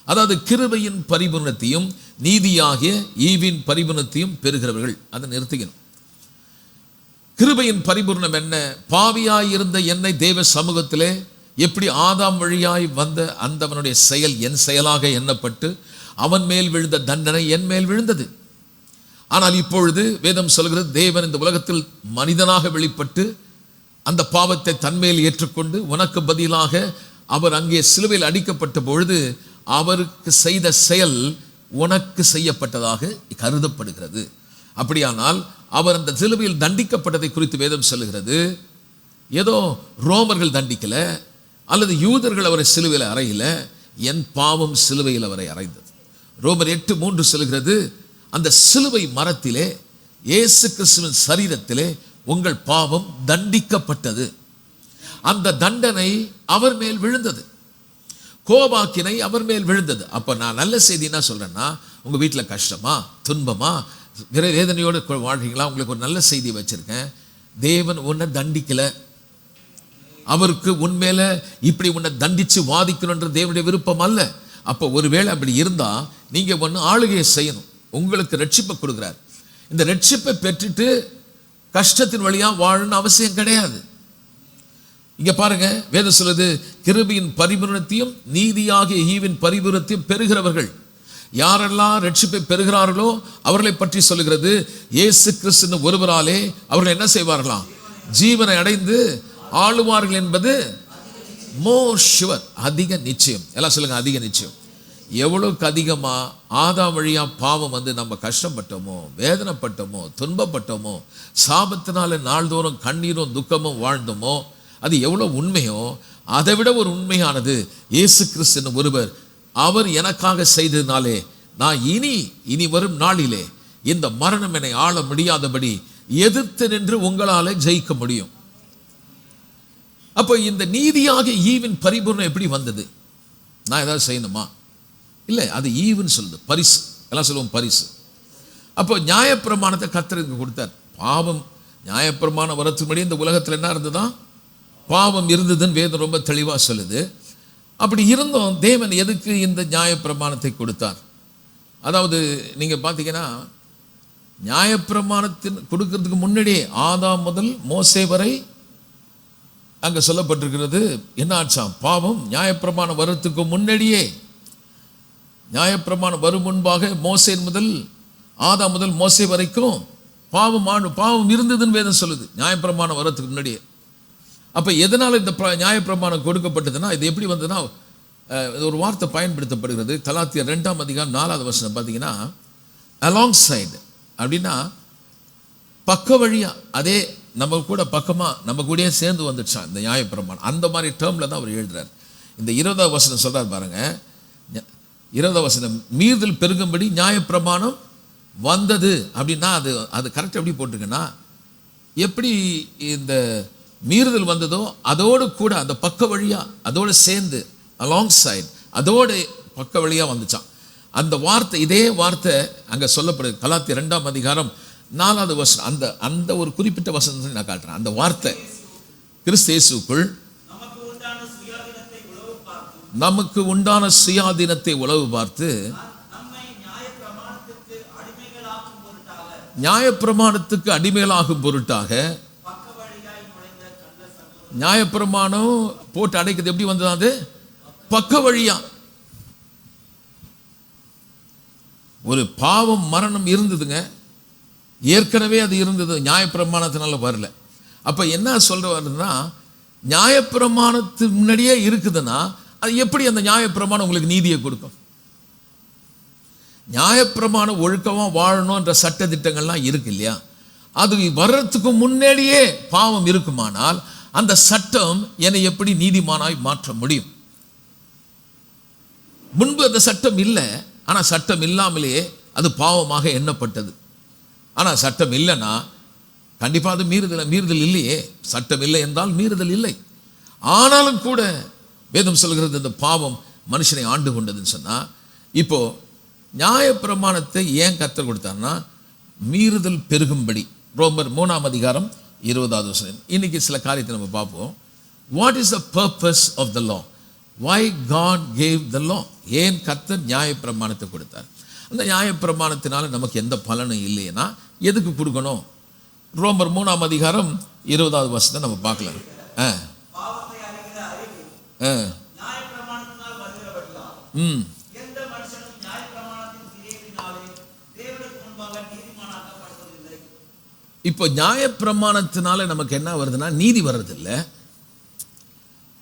S1: அதாவது கிருபையின் பரிபூரணத்தையும் நீதியாகிய ஈவின் பரிபூரணத்தையும் பெறுகிறவர்கள். அதை நிறுத்திக்கணும். கிருபையின் பரிபூர்ணம் என்ன? பாவியாய் இருந்த என்னை தேவ சமூகத்திலே எப்படி ஆதாம் வழியாய் வந்த அந்தவனுடைய செயல் என் செயலாக எண்ணப்பட்டு அவன் மேல் விழுந்த தண்டனை என் மேல் விழுந்தது. ஆனால் இப்பொழுது வேதம் சொல்கிறது, தேவன் இந்த உலகத்தில் மனிதனாக வெளிப்பட்டு அந்த பாவத்தை தன்மேல் ஏற்றுக்கொண்டு உனக்கு பதிலாக அவர் அங்கே சிலுவையில் அடிக்கப்பட்ட பொழுது அவருக்கு செய்த செயல் உனக்கு செய்யப்பட்டதாக கருதப்படுகிறது. அப்படியானால் அவர் அந்த சிலுவையில் தண்டிக்கப்பட்டதை குறித்து வேதம் சொல்லுகிறது, ஏதோ ரோமர்கள் தண்டிக்கல அல்லது யூதர்கள் அவரை சிலுவையில் அறையில, என் பாவம் சிலுவையில் அவரை அறைந்தது. ரோமர் 8:3 சொல்லுகிறது, அந்த சிலுவை மரத்திலே இயேசு கிறிஸ்துவின் சரீரத்திலே உங்கள் பாவம் தண்டிக்கப்பட்டது. அந்த தண்டனை அவர் மேல் விழுந்தது, கோபாக்கினை அவர் மேல் விழுந்தது. அப்போ நான் நல்ல செய்தி என்ன சொல்றேன்னா, உங்கள் வீட்டில் கஷ்டமா துன்பமா வேதனையோடு வாழ்றீங்களா, உங்களுக்கு ஒரு நல்ல செய்தி வச்சிருக்கேன். தேவன் உன்னை தண்டிக்கல. அவருக்கு உண்மையில இப்படி உன்னை தண்டிச்சு வாதிக்கணுன்ற தேவனுடைய விருப்பம் அல்ல. அப்போ ஒருவேளை அப்படி இருந்தா நீங்க ஒன்று ஆளுகையை செய்யணும். உங்களுக்கு ரட்சிப்பை கொடுக்குறார். இந்த ரட்சிப்பை பெற்றுட்டு கஷ்டத்தின் வழியா வாழணும்னு அவசியம் கிடையாது. இங்க பாருங்க, வேதம் சொல்லுது, கிருபையின் பரிபூரணத்தையும் நீதியாகிய ஈவின் பரிபூரணத்தையும் பெறுகிறவர்கள். யாரெல்லாம் ரட்சிப்பை பெறுகிறார்களோ அவர்களை பற்றி சொல்லுகிறது, இயேசு கிறிஸ்து ஒருவராலே அவர்கள் என்ன செய்வார்களாம்? ஜீவனை அடைந்து ஆளுவார்கள் என்பது மோர் ஷுவர், அதிக நிச்சயம். எல்லாம் சொல்லுங்க, அதிக நிச்சயம். எவ்வளவுக்கு அதிகமா ஆதாம் வழியா பாவம் வந்து நம்ம கஷ்டப்பட்டோமோ, வேதனைப்பட்டோமோ, துன்பப்பட்டோமோ, சாபத்தினால நாள்தோறும் கண்ணீரும் துக்கமும் வாழ்ந்தோமோ, அது எவ்வளவு உண்மையோ அதை விட ஒரு உண்மையானது இயேசு கிறிஸ்து ஒருவர் அவர் எனக்காக செய்ததினாலே நான் இனி வரும் நாளிலே இந்த மரணம் என்னை ஆள முடியாதபடி எதிர்த்து நின்று உங்களால ஜெயிக்க முடியும். அப்போ இந்த நீதியாக ஈவின் பரிபூர்ணம் எப்படி வந்தது? நான் ஏதாவது செய்யணுமா? இல்லை, அது ஈவுன்னு சொல்லுது, பரிசு. எல்லாம் சொல்லுவோம் பரிசு. அப்போ நியாயப்பிரமாணத்தை கர்த்தருக்கு கொடுத்தார். பாவம் நியாயப்பிரமாணம் வரத்துக்கு முன்னாடி இந்த உலகத்தில் என்ன இருந்ததா? பாவம் இருந்ததுன்னு வேதம் ரொம்ப தெளிவாக சொல்லுது. அப்படி இருந்தும் தேவன் எதுக்கு இந்த நியாயப்பிரமாணத்தை கொடுத்தார்? அதாவது நீங்கள் பார்த்தீங்கன்னா, நியாயப்பிரமாணத்தின் கொடுக்கறதுக்கு முன்னாடியே ஆதாம் முதல் மோசே வரை அங்கே சொல்லப்பட்டிருக்கிறது. என்ன ஆச்சாம்? பாவம் நியாயப்பிரமாணம் வர்றதுக்கு முன்னாடியே, நியாயப்பிரமாணம் வரும் முன்பாக மோசே முதல் ஆதாம் முதல் மோசே வரைக்கும் பாவம் இருந்ததுன்னு வேதம் சொல்லுது, நியாயப்பிரமாணம் வர்றதுக்கு முன்னாடியே. அப்போ எதனால் இந்த நியாயப்பிரமாணம் கொடுக்கப்பட்டதுன்னா, இது எப்படி வந்ததுன்னா, ஒரு வார்த்தை பயன்படுத்தப்படுகிறது. கலாத்தியர் 2ஆம் அதிகாரம் 4வது வசனம் பார்த்தீங்கன்னா, அலாங் சைடு அப்படின்னா பக்க வழியா, அதே நம்ம கூட பக்கமாக நம்ம கூடயே சேர்ந்து வந்துடுச்சான் இந்த நியாயப்பிரமாணம். அந்த மாதிரி டேர்மில் தான் அவர் எழுதுறார். இந்த 20வது வசனம் சொல்கிறார் பாருங்க, 20வது வசனம், மீறுதல் பெருகும்படி நியாயப்பிரமாணம் வந்தது அப்படின்னா அது கரெக்டாக எப்படி போட்டிருக்குன்னா, எப்படி இந்த மீறுதல் வந்ததோ அதோடு கூட அந்த பக்க வழியா அதோடு சேர்ந்து அலாங் சைடு அதோடு பக்க வழியா வந்துச்சான். அந்த வார்த்தை, இதே வார்த்தை அங்கே சொல்லப்படுது கலாத்தியர் 2ஆம் அதிகாரம் 4வது வசனம். அந்த ஒரு குறிப்பிட்ட வசனத்தை நான் காட்டுறேன். அந்த வார்த்தை, கிறிஸ்து இயேசுக்குள் நமக்கு உண்டான சுயாதீனத்தை உளவு பார்த்து நியாயப்பிரமாணத்துக்கு அடிமைகளாகும் பொருட்டாக, நியாயப்பிரமாணம் போட்டு அடைக்கிறது எப்படி வந்தது? அது பக்க வழியா. ஒரு பாவம் மரணம் இருந்ததுங்க, ஏற்கனவே அது இருந்தது, நியாயப்பிரமாணத்தினால வரல. அப்ப என்ன சொல்றதுன்னா, நியாயப்பிரமாணத்துக்கு முன்னாடியே இருக்குதுன்னா அது எப்படி அந்த நியாயப்பிரமாணம் உங்களுக்கு நீதியை கொடுக்கும்? நியாயப்பிரமாண ஒழுக்கமாக வாழணுன்ற சட்ட திட்டங்கள்லாம் இருக்கு இல்லையா, அது வர்றதுக்கு முன்னாடியே பாவம் இருக்குமானால் அந்த சட்டம் என்னை எப்படி நீதிமானாய் மாற்ற முடியும்? முன்பு அந்த சட்டம் இல்லை, ஆனால் சட்டம் இல்லாமலேயே அது பாவமாக எண்ணப்பட்டது. ஆனால் சட்டம் இல்லைன்னா கண்டிப்பாக அது மீறுதல் இல்லையே. சட்டம் இல்லை என்றால் மீறுதல் இல்லை. ஆனாலும் கூட வேதம் சொல்கிறது இந்த பாவம் மனுஷனை ஆண்டு கொண்டதுன்னு சொன்னால், இப்போ நியாயப்பிரமாணத்தை ஏன் கற்றுக் கொடுத்தாருன்னா மீறுதல் பெருகும்படி. ரோமர் 3ஆம் அதிகாரம் 20வது வசனம். இன்னைக்கு சில காரியத்தை நம்ம பார்ப்போம். What is the purpose of the law? Why God gave the law? ஏன் கர்த்தர் நியாயப்பிரமாணத்தை கொடுத்தார்? அந்த நியாயப்பிரமாணத்தினால நமக்கு எந்த பலனும் இல்லைன்னா எதுக்கு கொடுக்கணும்? ரோமர் 3ஆம் அதிகாரம் 20வது வசனத்தை நம்ம பார்க்கலாம். இப்போ நியாயப்பிரமாணத்தினால நமக்கு என்ன வருதுன்னா நீதி வர்றதில்லை,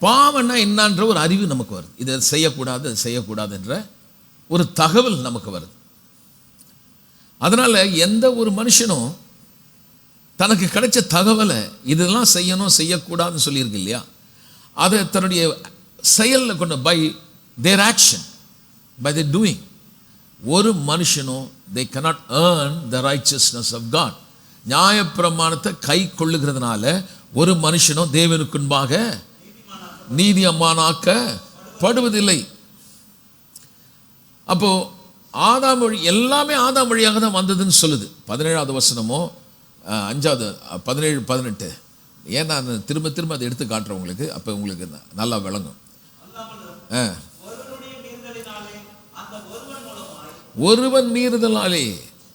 S1: பாவம்னா என்னன்ற ஒரு அறிவு நமக்கு வருது. இதை செய்யக்கூடாது செய்யக்கூடாதுன்ற ஒரு தகவல் நமக்கு வருது. அதனால எந்த ஒரு மனுஷனும் தனக்கு கிடைச்ச தகவலை இதெல்லாம் செய்யணும் செய்யக்கூடாதுன்னு சொல்லியிருக்கு இல்லையா, அதை தன்னுடைய செயலில் கொண்டு by their action, by their doing, ஒரு மனுஷனும் they cannot earn the righteousness of God. நியாயப்பிரமாணத்தை கை கொள்ளுகிறதுனால ஒரு மனுஷனும் தேவனுக்குன்பாக நீதிமானாக்கப்படுவதில்லை. அப்போ ஆதாம் வழி எல்லாமே ஆதாம் வழியாக தான் வந்ததுன்னு சொல்லுது. 17வது வசனமோ 5வது 17 18. ஏன் நான் திரும்ப திரும்ப அதை எடுத்து காட்டுறேன் உங்களுக்கு, அப்போ உங்களுக்கு நல்லா விளங்கும். ஒருவன் மீறுதலாலே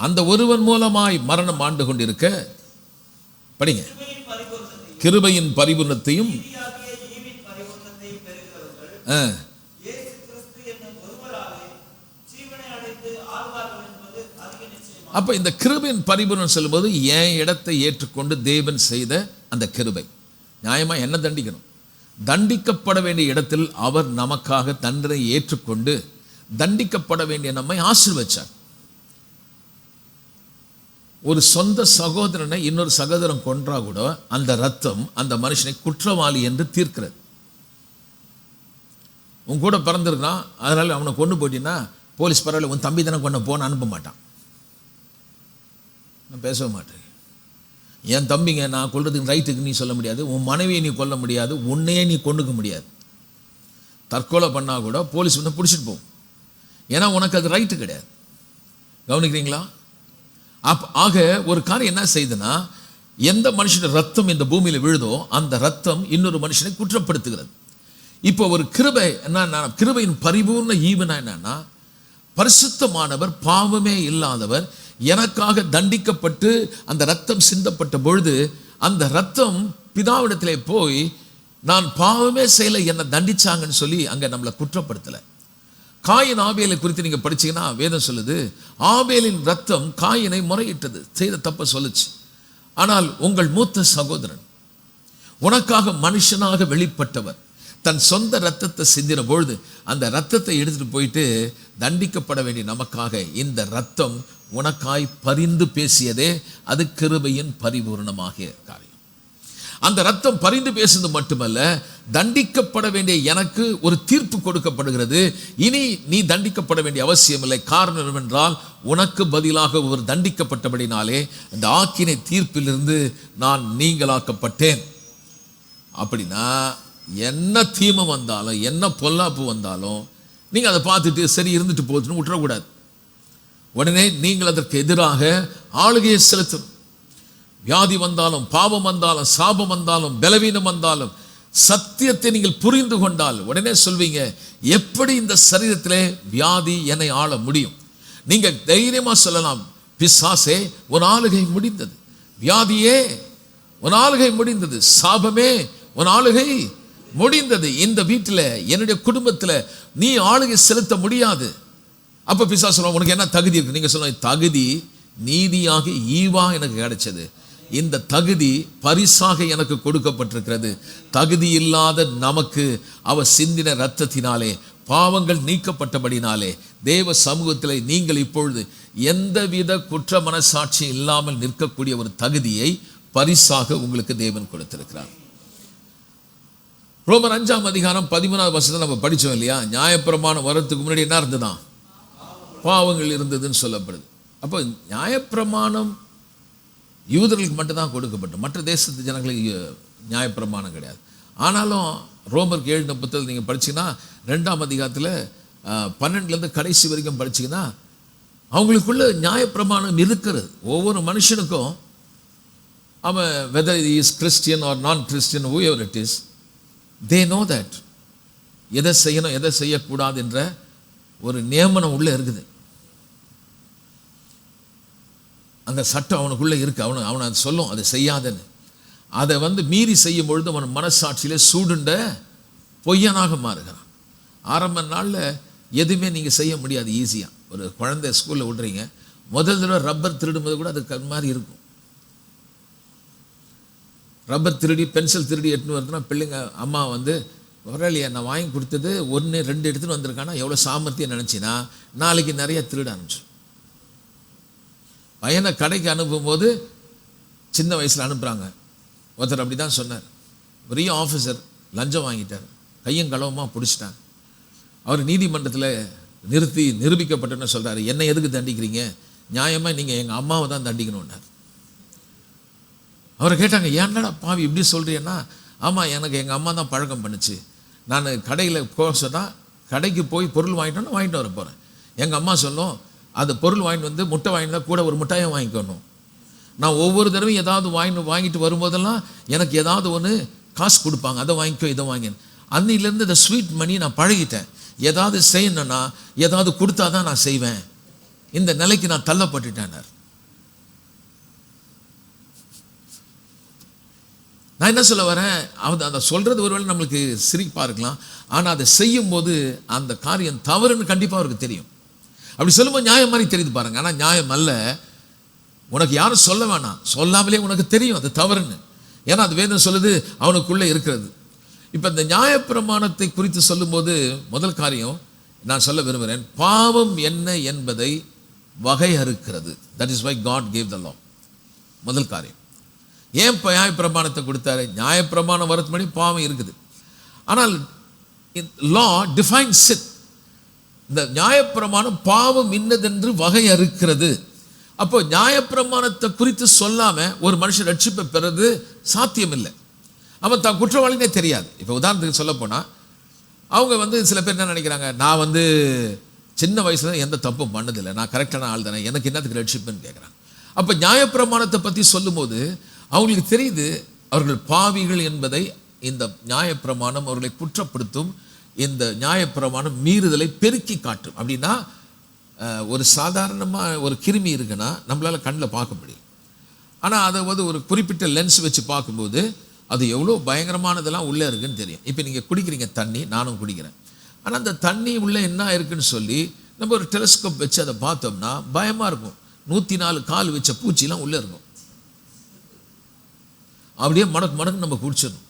S1: அந்த ஒருவன் மூலமாய் மரணம் ஆண்டு கொண்டிருக்க, படிங்க, கிருபையின் பரிபூரணத்தையும் அப்ப இந்த கிருபையின் பரிபூரணம் சொல்லும்போது என் இடத்தை ஏற்றுக்கொண்டு தேவன் செய்த அந்த கிருபை. நியாயமா என்ன தண்டிக்கணும்? தண்டிக்கப்பட வேண்டிய இடத்தில் அவர் நமக்காக தண்டனை ஏற்றுக்கொண்டு தண்டிக்கப்பட வேண்டிய நம்மை ஆசீர்வதிச்சார். ஒரு சொந்த சகோதரனை இன்னொரு சகோதரன் கொன்றா கூட அந்த ரத்தம் அந்த மனுஷனை குற்றவாளி என்று தீர்க்கிறது. உன் கூட பிறந்திருக்கான், அதனால அவனை கொண்டு போயிட்டீங்கன்னா போலீஸ் பரவாயில்ல உன் தம்பி தானே கொண்டு போன அனுப்ப மாட்டான். நான் பேசவே மாட்டேன். என் தம்பிங்க நான் கொல்றதுக்கு ரைட்டுக்கு நீ சொல்ல முடியாது, உன் மனைவியை நீ கொல்ல முடியாது, உன்னையே நீ கொண்டுக்க முடியாது. தற்கொலை பண்ணால் கூட போலீஸ் வந்து பிடிச்சிட்டு போகும், ஏன்னா உனக்கு அது ரைட்டு கிடையாது. கவனிக்கிறீங்களா? ஆக ஒரு காரியம் என்ன செய்யுதுன்னா, எந்த மனுஷனுடைய ரத்தம் இந்த பூமியில் விழுதோ அந்த ரத்தம் இன்னொரு மனுஷனை குற்றப்படுத்துகிறது. இப்போ ஒரு கிருபை என்ன, கிருபையின் பரிபூர்ண ஈவனா என்னன்னா, பரிசுத்தமானவர் பாவமே இல்லாதவர் எனக்காக தண்டிக்கப்பட்டு அந்த ரத்தம் சிந்தப்பட்ட பொழுது அந்த ரத்தம் பிதாவிடத்திலே போய் நான் பாவமே செய்யலை என்னை தண்டிச்சாங்கன்னு சொல்லி அங்கே நம்மளை குற்றப்படுத்தலை. காயின் ஆபேலை குறித்து நீங்கள் படிச்சீங்கன்னா வேதம் சொல்லுது, ஆபேலின் ரத்தம் காயினை முறையிட்டது, செய்த தப்ப சொல்லுச்சு. ஆனால் உங்கள் மூத்த சகோதரன் உனக்காக மனுஷனாக வெளிப்பட்டவர் தன் சொந்த ரத்தத்தை சிந்தின பொழுது அந்த ரத்தத்தை எடுத்துட்டு போயிட்டு தண்டிக்கப்பட வேண்டிய நமக்காக இந்த ரத்தம் உனக்காய் பரிந்து பேசியதே அது கிருபையின் பரிபூர்ணமாகிய காரியம். அந்த ரத்தம் பரிந்து பேசுவது மட்டுமல்ல, தண்டிக்கப்பட வேண்டிய எனக்கு ஒரு தீர்ப்பு கொடுக்கப்படுகிறது. இனி நீ தண்டிக்கப்பட வேண்டிய அவசியம் இல்லை. காரணம் என்னவென்றால் உனக்கு பதிலாக ஒரு தண்டிக்கப்பட்டபடினாலே அந்த ஆக்கினை தீர்ப்பிலிருந்து நான் நீங்களாக்கப்பட்டேன். அப்படின்னா என்ன தீமை வந்தாலும் என்ன பொல்லாப்பு வந்தாலும் நீங்கள் அதை பார்த்துட்டு சரி இருந்துட்டு போச்சுன்னு விட்டுறக்கூடாது. உடனே நீங்கள் அதற்கு எதிராக ஆளுகையை செலுத்தணும். வியாதி வந்தாலும் பாவம் வந்தாலும் சாபம் வந்தாலும் பலவீனம் வந்தாலும் சத்தியத்தை நீங்கள் புரிந்து கொண்டால் உடனே சொல்வீங்க, எப்படி இந்த சரீரத்திலே வியாதி என்னை ஆள முடியும்? நீங்க தைரியமா சொல்லலாம், பிசாசே உன் ஆளுகை முடிந்தது, வியாதியே உன் ஆளுகை முடிந்தது, சாபமே உன் ஆளுகை முடிந்தது, இந்த வீட்டில் என்னுடைய குடும்பத்தில் நீ ஆளுகை செலுத்த முடியாது. அப்ப பிசாசு சொல்லுவாங்க, உனக்கு என்ன தகுதி இருக்கு? நீங்க சொல்லுங்க, தகுதி நீதியாகி ஈவா எனக்கு கிடைச்சது, இந்த தகுதி பரிசாக எனக்கு கொடுக்கப்பட்டிருக்கிறது. தகுதி இல்லாத நமக்கு அவர் சிந்தின இரத்தத்தினாலே பாவங்கள் நீக்கப்பட்டபடினாலே தேவ சமூகத்தில் நீங்கள் இப்பொழுது எந்தவித குற்ற மனசாட்சி இல்லாமல் நிற்கக்கூடிய ஒரு தகுதியை பரிசாக உங்களுக்கு தேவன் கொடுத்திருக்கிறார். ரோமர் 5:13 நம்ம படித்தோம் இல்லையா? நியாயப்பிரமாணம் வரத்துக்கு முன்னாடி என்ன இருந்ததுதான்? பாவங்கள் இருந்ததுன்னு சொல்லப்படுது. அப்போ நியாயப்பிரமாணம் யூதர்களுக்கு மட்டும்தான் கொடுக்கப்பட்டது, மற்ற தேசத்து ஜனங்களுக்கு நியாயப்பிரமாணம் கிடையாது. ஆனாலும் ரோமருக்கு 7:30 நீங்கள் படிச்சிங்கன்னா 2ஆம் அதிகாரத்தில் 12 கடைசி வரைக்கும் படிச்சிங்கன்னா அவங்களுக்குள்ள நியாயப்பிரமாணம் இருக்கிறது. ஒவ்வொரு மனுஷனுக்கும் அவன் whether he is Christian or non-Christian, whoever it is, they know that எதை செய்யணும் எதை செய்யக்கூடாது என்ற ஒரு நியமனம் உள்ளே இருக்குது. அந்த சட்டம் அவனுக்குள்ளே இருக்குது. அவனை அது சொல்லும் அதை செய்யாதன்னு. அதை மீறி செய்யும் பொழுது அவன் மனசாட்சியிலே சூடுண்ட பொய்யனாக மாறுகிறான். ஆரம்ப நாளில் எதுவுமே நீங்கள் செய்ய முடியாது ஈஸியாக. ஒரு குழந்தை ஸ்கூலில் விடுறீங்க, முதல் தடவை ரப்பர் திருடும்போது கூட அது மாதிரி இருக்கும். ரப்பர் திருடி பென்சில் திருடி எடுத்துன்னு வருதுன்னா பிள்ளைங்க அம்மா வரலையா நான் வாங்கி கொடுத்தது 1 2 எடுத்துன்னு வந்திருக்கானா எவ்வளோ சாமர்த்தியம் நினச்சின்னா நாளைக்கு நிறைய திருட ஆரம்பிச்சு. பையனை கடைக்கு அனுப்பும்போது சின்ன வயசில் அனுப்புகிறாங்க. ஒருத்தர் அப்படி தான் சொன்னார். பெரிய ஆஃபீஸர் லஞ்சம் வாங்கிட்டார், கையும் களவுமாக பிடிச்சிட்டாங்க. அவர் நீதிமன்றத்தில் நிறுத்தி நிரூபிக்கப்பட்டன்னு சொல்கிறாரு, என்னை எதுக்கு தண்டிக்கிறீங்க, நியாயமாக நீங்கள் எங்கள் அம்மாவை தான் தண்டிக்கணும்னார். அவரை கேட்டாங்க, ஏன்டா பாவி இப்படி சொல்கிறீன்னா, ஆமாம் எனக்கு எங்கள் அம்மா தான் பழக்கம் பண்ணுச்சு. நான் கடையில் சொன்னால் கடைக்கு போய் பொருள் வாங்கிட்டு வர போகிறேன். எங்கள் அம்மா சொல்லும், அது பொருள் வாங்கிட்டு முட்டை வாங்கிட்டு கூட ஒரு முட்டையும் வாங்கிக்கணும். நான் ஒவ்வொரு தடவையும் ஏதாவது வாங்கிட்டு வரும்போதெல்லாம் எனக்கு ஏதாவது ஒன்று காசு கொடுப்பாங்க, அதை வாங்கிக்கோ இதை வாங்கி. அன்னிலேருந்து இந்த ஸ்வீட் மணி நான் பழகிட்டேன். ஏதாவது செய்யணுன்னா ஏதாவது கொடுத்தா தான் நான் செய்வேன். இந்த நிலைக்கு நான் தள்ளப்பட்டுட்டேன். நான் என்ன சொல்ல வரேன், அதை சொல்கிறது ஒருவேளை நம்மளுக்கு சிரிப்பாக இருக்கலாம், ஆனால் அதை செய்யும்போது அந்த காரியம் தவறுன்னு கண்டிப்பாக அவருக்கு தெரியும். அப்படி சொல்லும்போது நியாயம் மாதிரி தெரியுது பாருங்க. ஆனால் நியாயம் அல்ல. உனக்கு யாரும் சொல்ல வேணாம், சொல்லாமலே உனக்கு தெரியும் அது தவறுன்னு. ஏன்னா அது வேதம் சொல்லுது, அவனுக்குள்ளே இருக்கிறது. இப்போ இந்த நியாயப்பிரமாணத்தை குறித்து சொல்லும்போது முதல் காரியம் நான் சொல்ல விரும்புகிறேன், பாவம் என்ன என்பதை வகையறுக்கிறது. That is why God gave the law. முதல் காரியம். ஏன் நியாயப்பிரமாணத்தை கொடுத்தாரு? நியாயப்பிரமாணம் வரது முன்னாடி பாவம் இருக்குது. ஆனால் லா டிஃபைன்ஸ் இட். இந்த நியாயப்பிரமாணம் பாவம் இன்னதென்று வகையறுக்கிறது. அப்போ நியாயப்பிரமாணத்தை குறித்து சொல்லாமல் ஒரு மனுஷன் ரட்சிப்பை பெறது சாத்தியம் இல்லை. அவன் தான் குற்றவாளினே தெரியாது. இப்போ உதாரணத்துக்கு சொல்ல போனால் அவங்க சில பேர் என்ன நினைக்கிறாங்க, நான் சின்ன வயசில் எந்த தப்பும் பண்ணதில்லை, நான் கரெக்டான ஆள் தானே, எனக்கு என்னத்துக்கு ரட்சிப்புன்னு கேட்குறாங்க. அப்போ நியாயப்பிரமாணத்தை பற்றி சொல்லும்போது அவங்களுக்கு தெரியுது அவர்கள் பாவிகள் என்பதை இந்த நியாயப்பிரமாணம் அவர்களை குற்றப்படுத்தும். இந்த நியாயப்பிரமாணம் மீறுதலை பெருக்கி காட்டும். அப்படின்னா ஒரு சாதாரணமாக ஒரு கிருமி இருக்குன்னா நம்மளால் கண்ணில் பார்க்க முடியும். ஆனால் அதை ஒரு குறிப்பிட்ட லென்ஸ் வச்சு பார்க்கும்போது அது எவ்வளோ பயங்கரமானதெல்லாம் உள்ளே இருக்குன்னு தெரியும். இப்போ நீங்கள் குடிக்கிறீங்க தண்ணி, நானும் குடிக்கிறேன். ஆனால் அந்த தண்ணி உள்ளே என்ன இருக்குன்னு சொல்லி நம்ம ஒரு டெலிஸ்கோப் வச்சு அதை பார்த்தோம்னா பயமாக இருக்கும். 104 கால் வச்ச பூச்சிலாம் உள்ளே இருக்கும். அப்படியே மடக்கு நம்ம குடிச்சிடணும்.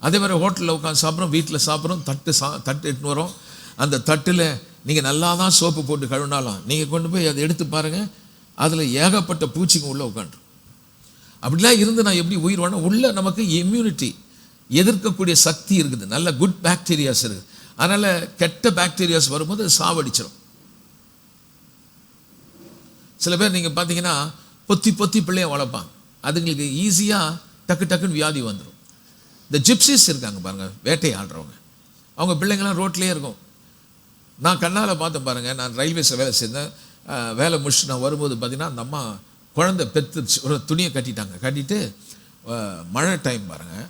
S1: அதே மாதிரி ஹோட்டலில் உட்காந்து சாப்பிட்றோம், வீட்டில் சாப்பிட்றோம், தட்டு எட்டுன்னு வரோம். அந்த தட்டில் நீங்கள் நல்லா தான் சோப்பு போட்டு கழுவினாலும் நீங்கள் கொண்டு போய் அதை எடுத்து பாருங்கள், அதில் ஏகப்பட்ட பூச்சிங்க உள்ளே உட்காந்துரும். அப்படிலாம் இருந்து நான் எப்படி உயிர் வாழ? உள்ள நமக்கு இம்யூனிட்டி, எதிர்க்கக்கூடிய சக்தி இருக்குது, நல்ல குட் பாக்டீரியாஸ் இருக்குது. அதனால் கெட்ட பாக்டீரியாஸ் வரும்போது சாவடிச்சிடும். சில பேர் நீங்கள் பார்த்தீங்கன்னா பொத்தி பிள்ளைய வளர்ப்பாங்க, அதுங்களுக்கு ஈஸியாக டக்குன்னு வியாதி வந்துடும். இந்த ஜிப்சிஸ் இருக்காங்க பாருங்கள், வேட்டையாடுறவங்க, அவங்க பிள்ளைங்கள்லாம் ரோட்லேயே இருக்கும். நான் கண்ணால் பார்த்தேன் பாருங்கள். நான் ரயில்வேஸில் வேலை செய்தேன். வேலை முடிச்சுட்டு நான் வரும்போது பார்த்தீங்கன்னா அந்த அம்மா குழந்தை பெற்றுச்சு, ஒரு துணியை கட்டிட்டு மழை டைம் பாருங்கள்,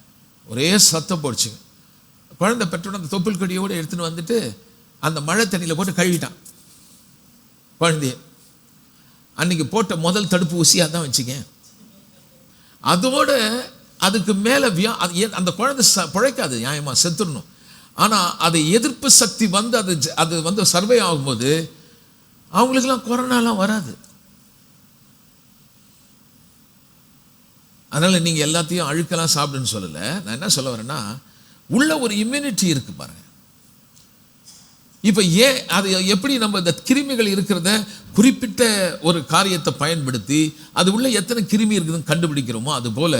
S1: ஒரே சத்தம் போடுச்சுங்க. குழந்தை பெற்றோட அந்த தொப்புள் கொடியோடு எடுத்துன்னு வந்துட்டு அந்த மழை தண்ணியில் போட்டு கழுவிட்டான் குழந்தைய. அன்றைக்கி போட்ட முதல் தடுப்பு ஊசியாக தான் வச்சுங்க. அதோடு அதுக்கு மேலே அந்த குழந்தை பிழைக்காது, நியாயமாக செத்துடணும். ஆனால் அதை எதிர்ப்பு சக்தி அது சர்வே ஆகும்போது அவங்களுக்கெல்லாம் கொரோனாலாம் வராது. அதனால் நீங்கள் எல்லாத்தையும் அழுக்கெல்லாம் சாப்பிடுன்னு சொல்லலை. நான் என்ன சொல்ல வரேன்னா, உள்ள ஒரு இம்யூனிட்டி இருக்குது பாருங்க. இப்போ ஏன் அது எப்படி நம்ம இந்த கிருமிகள் இருக்கிறத குறிப்பிட்ட ஒரு காரியத்தை பயன்படுத்தி அது உள்ள எத்தனை கிருமி இருக்குதுன்னு கண்டுபிடிக்கிறோமோ, அதுபோல்